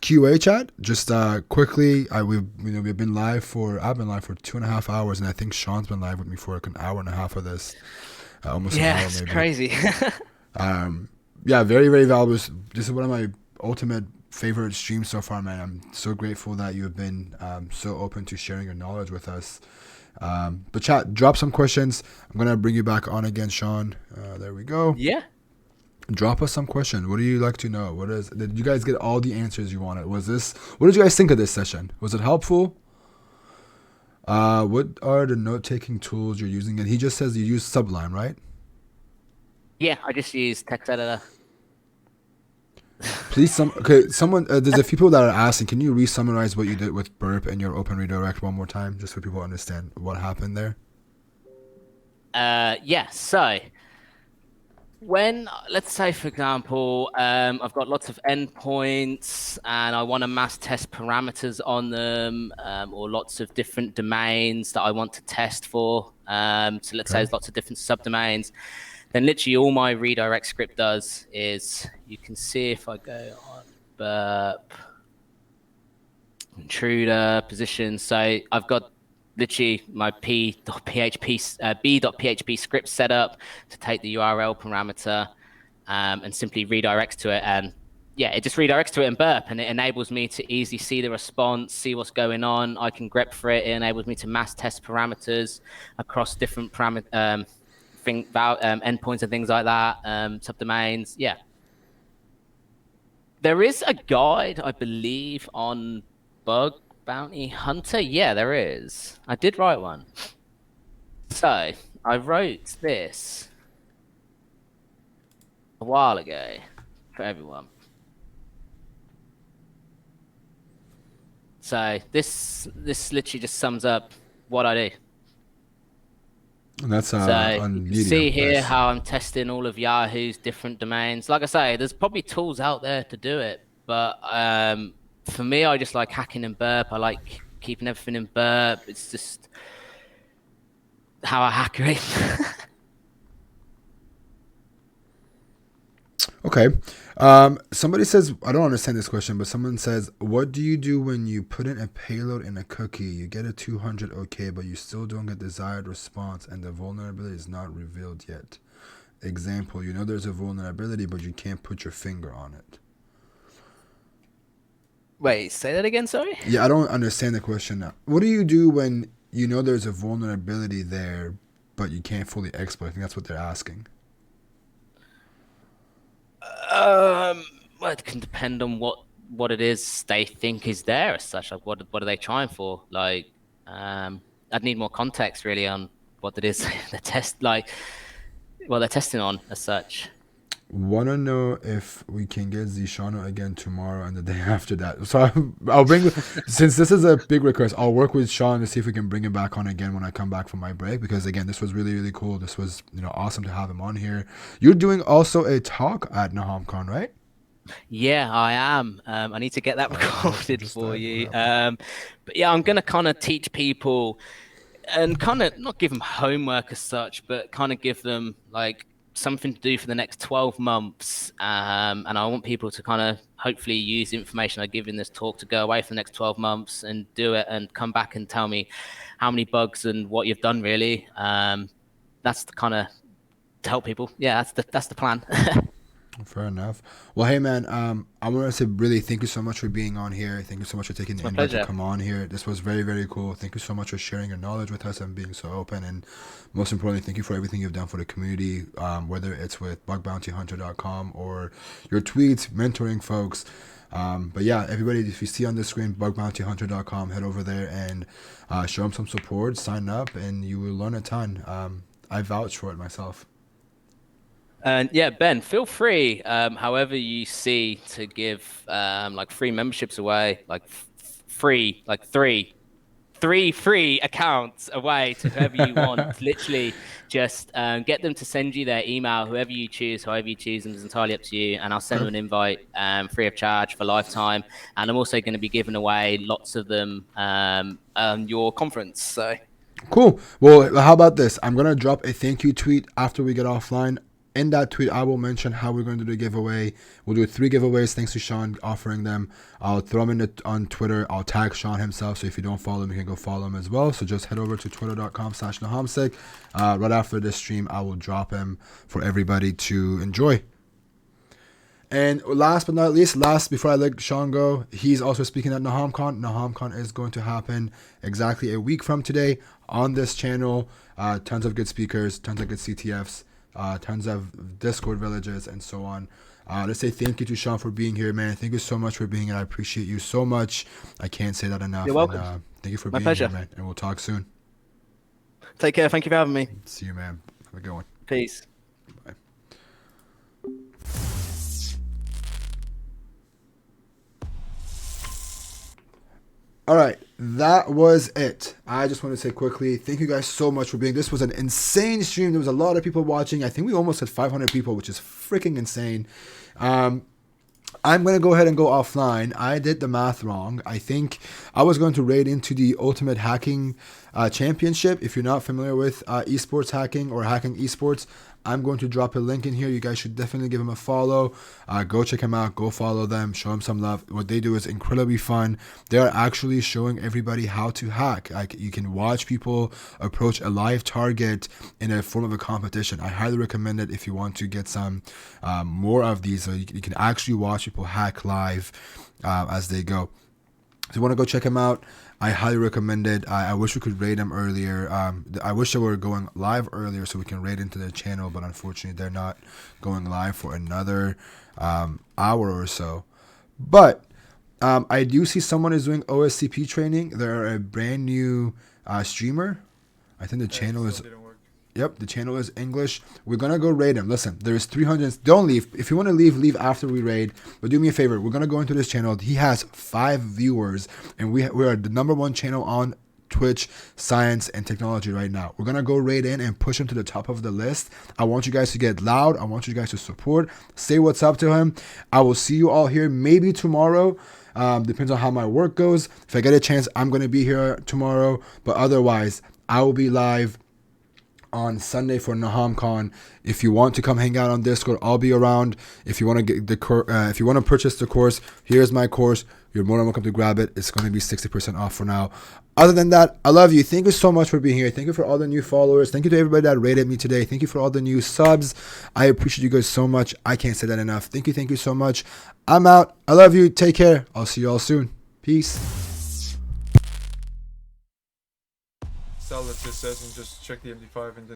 QA chat. Just quickly, we've been live for I've been live for 2.5 hours, and I think Sean's been live with me for like an hour and a half of this, almost an Yeah, hour it's maybe. crazy. Yeah, very very valuable. This is one of my ultimate favorite streams so far, man. I'm so grateful that you have been so open to sharing your knowledge with us. But chat, drop some questions. I'm gonna bring you back on again, Sean. There we go. Yeah. Drop us some question. What do you like to know? Did you guys get all the answers you wanted? What did you guys think of this session? Was it helpful? What are the note-taking tools you're using? And he just says you use Sublime, right? Yeah, I just use text editor. Please, someone. There's a few people that are asking. Can you re-summarize what you did with burp and your open redirect one more time, just so people understand what happened there? Yeah, so when, let's say, for example, I've got lots of endpoints and I want to mass test parameters on them, or lots of different domains that I want to test for. So let's say there's lots of different subdomains. Then literally all my redirect script does is, you can see if I go on burp, intruder, position. So I've got literally my b.php script set up to take the URL parameter and simply redirects to it. And yeah, it just redirects to it in burp, and it enables me to easily see the response, see what's going on. I can grep for it. It enables me to mass test parameters across different endpoints and things like that, subdomains. Yeah. There is a guide, I believe, on Bug Bounty Hunter. Yeah, there is. I did write one. So I wrote this a while ago for everyone. So this literally just sums up what I do. And that's So you on can see Medium. here Nice. how I'm testing all of Yahoo's different domains. Like I say, there's probably tools out there to do it, but for me, I just like hacking in burp. I like keeping everything in burp. It's just how I hack it. Okay. Somebody says, I don't understand this question, but someone says, what do you do when you put in a payload in a cookie? You get a 200 OK, but you still don't get desired response and the vulnerability is not revealed yet. Example, you know there's a vulnerability, but you can't put your finger on it. Wait, say that again, sorry? Yeah, I don't understand the question now. What do you do when you know there's a vulnerability there, but you can't fully exploit? I think that's what they're asking. Well, it can depend on what it is they think is there as such. Like, what are they trying for? Like, I'd need more context really on what it is the test like. Well, they're testing on as such. Want to know if we can get zseano again tomorrow and the day after that. So I'll bring, since this is a big request, I'll work with Sean to see if we can bring him back on again when I come back from my break. Because again, this was really, really cool. This was, awesome to have him on here. You're doing also a talk at NahamCon, right? Yeah, I am. I need to get that recorded for you. But yeah, I'm gonna kind of teach people and kind of not give them homework as such, but kind of give them like something to do for the next 12 months. And I want people to kind of hopefully use the information I give in this talk to go away for the next 12 months and do it and come back and tell me how many bugs and what you've done really. That's the kind of to help people. Yeah, that's the plan. Fair enough. Well, hey man, I want to say really thank you so much for being on here. Thank you so much for taking the My invite to pleasure. come on here. This was very, very cool. Thank you so much for sharing your knowledge with us and being so open. And most importantly, thank you for everything you've done for the community, whether it's with bugbountyhunter.com or your tweets, mentoring folks. But yeah, everybody, if you see on the screen, bugbountyhunter.com, head over there and show them some support, sign up, and you will learn a ton. I vouch for it myself. And yeah, Ben, feel free, however you see to give like free memberships away, like free, like three free accounts away to whoever you want. Literally, just get them to send you their email, whoever you choose, however you choose them is entirely up to you. And I'll send Okay. them an invite free of charge for lifetime. And I'm also going to be giving away lots of them on your conference. So. Cool. Well, how about this? I'm going to drop a thank you tweet after we get offline. In that tweet, I will mention how we're going to do the giveaway. We'll do 3 giveaways thanks to Sean offering them. I'll throw them on Twitter. I'll tag Sean himself. So if you don't follow him, you can go follow him as well. So just head over to twitter.com/nahamsec. Right after this stream, I will drop him for everybody to enjoy. And last but not least, before I let Sean go, he's also speaking at NahamCon. NahamCon is going to happen exactly a week from today on this channel. Tons of good speakers, tons of good CTFs, tons of Discord villages, and so on. Let's say thank you to Sean for being here, man. Thank you so much for being here. I appreciate you so much. I can't say that enough. You're welcome. And, thank you for My being pleasure. here, man. And we'll talk soon. Take care. Thank you for having me. See you, man. Have a good one. Peace. Bye. All right, that was it. I just want to say quickly, thank you guys so much for being. This was an insane stream. There was a lot of people watching. I think we almost had 500 people, which is freaking insane. I'm going to go ahead and go offline. I did the math wrong. I think I was going to raid into the Ultimate Hacking Championship. If you're not familiar with esports hacking or hacking esports, I'm going to drop a link in here. You guys should definitely give them a follow. Go check them out. Go follow them. Show them some love. What they do is incredibly fun. They are actually showing everybody how to hack. Like, you can watch people approach a live target in a form of a competition. I highly recommend it if you want to get some more of these. So you can actually watch people hack live as they go. If you want to go check them out, I highly recommend it. I wish we could raid them earlier. I wish they were going live earlier so we can raid into their channel, but unfortunately they're not going live for another hour or so. But I do see someone is doing OSCP training. They're a brand new streamer. I think the channel is... Yep, the channel is English. We're gonna go raid him. Listen, there's 300. Don't leave. If you want to leave, leave after we raid. But do me a favor. We're gonna go into this channel. He has 5 viewers, and we are the #1 channel on Twitch, science, and technology right now. We're gonna go raid in and push him to the top of the list. I want you guys to get loud. I want you guys to support. Say what's up to him. I will see you all here maybe tomorrow. Depends on how my work goes. If I get a chance, I'm gonna be here tomorrow. But otherwise, I will be live on Sunday for NahamCon. If you want to come hang out on Discord, I'll be around. If you want to get if you want to purchase the course, here's my course. You're more than welcome to grab it. It's going to be 60% off for now. Other than that, I love you. Thank you so much for being here. Thank you for all the new followers. Thank you to everybody that rated me today. Thank you for all the new subs. I appreciate you guys so much. I can't say that enough. Thank you so much. I'm out. I love you. Take care. I'll see you all soon. Peace. Sell it, just says, and just check the MD5 and then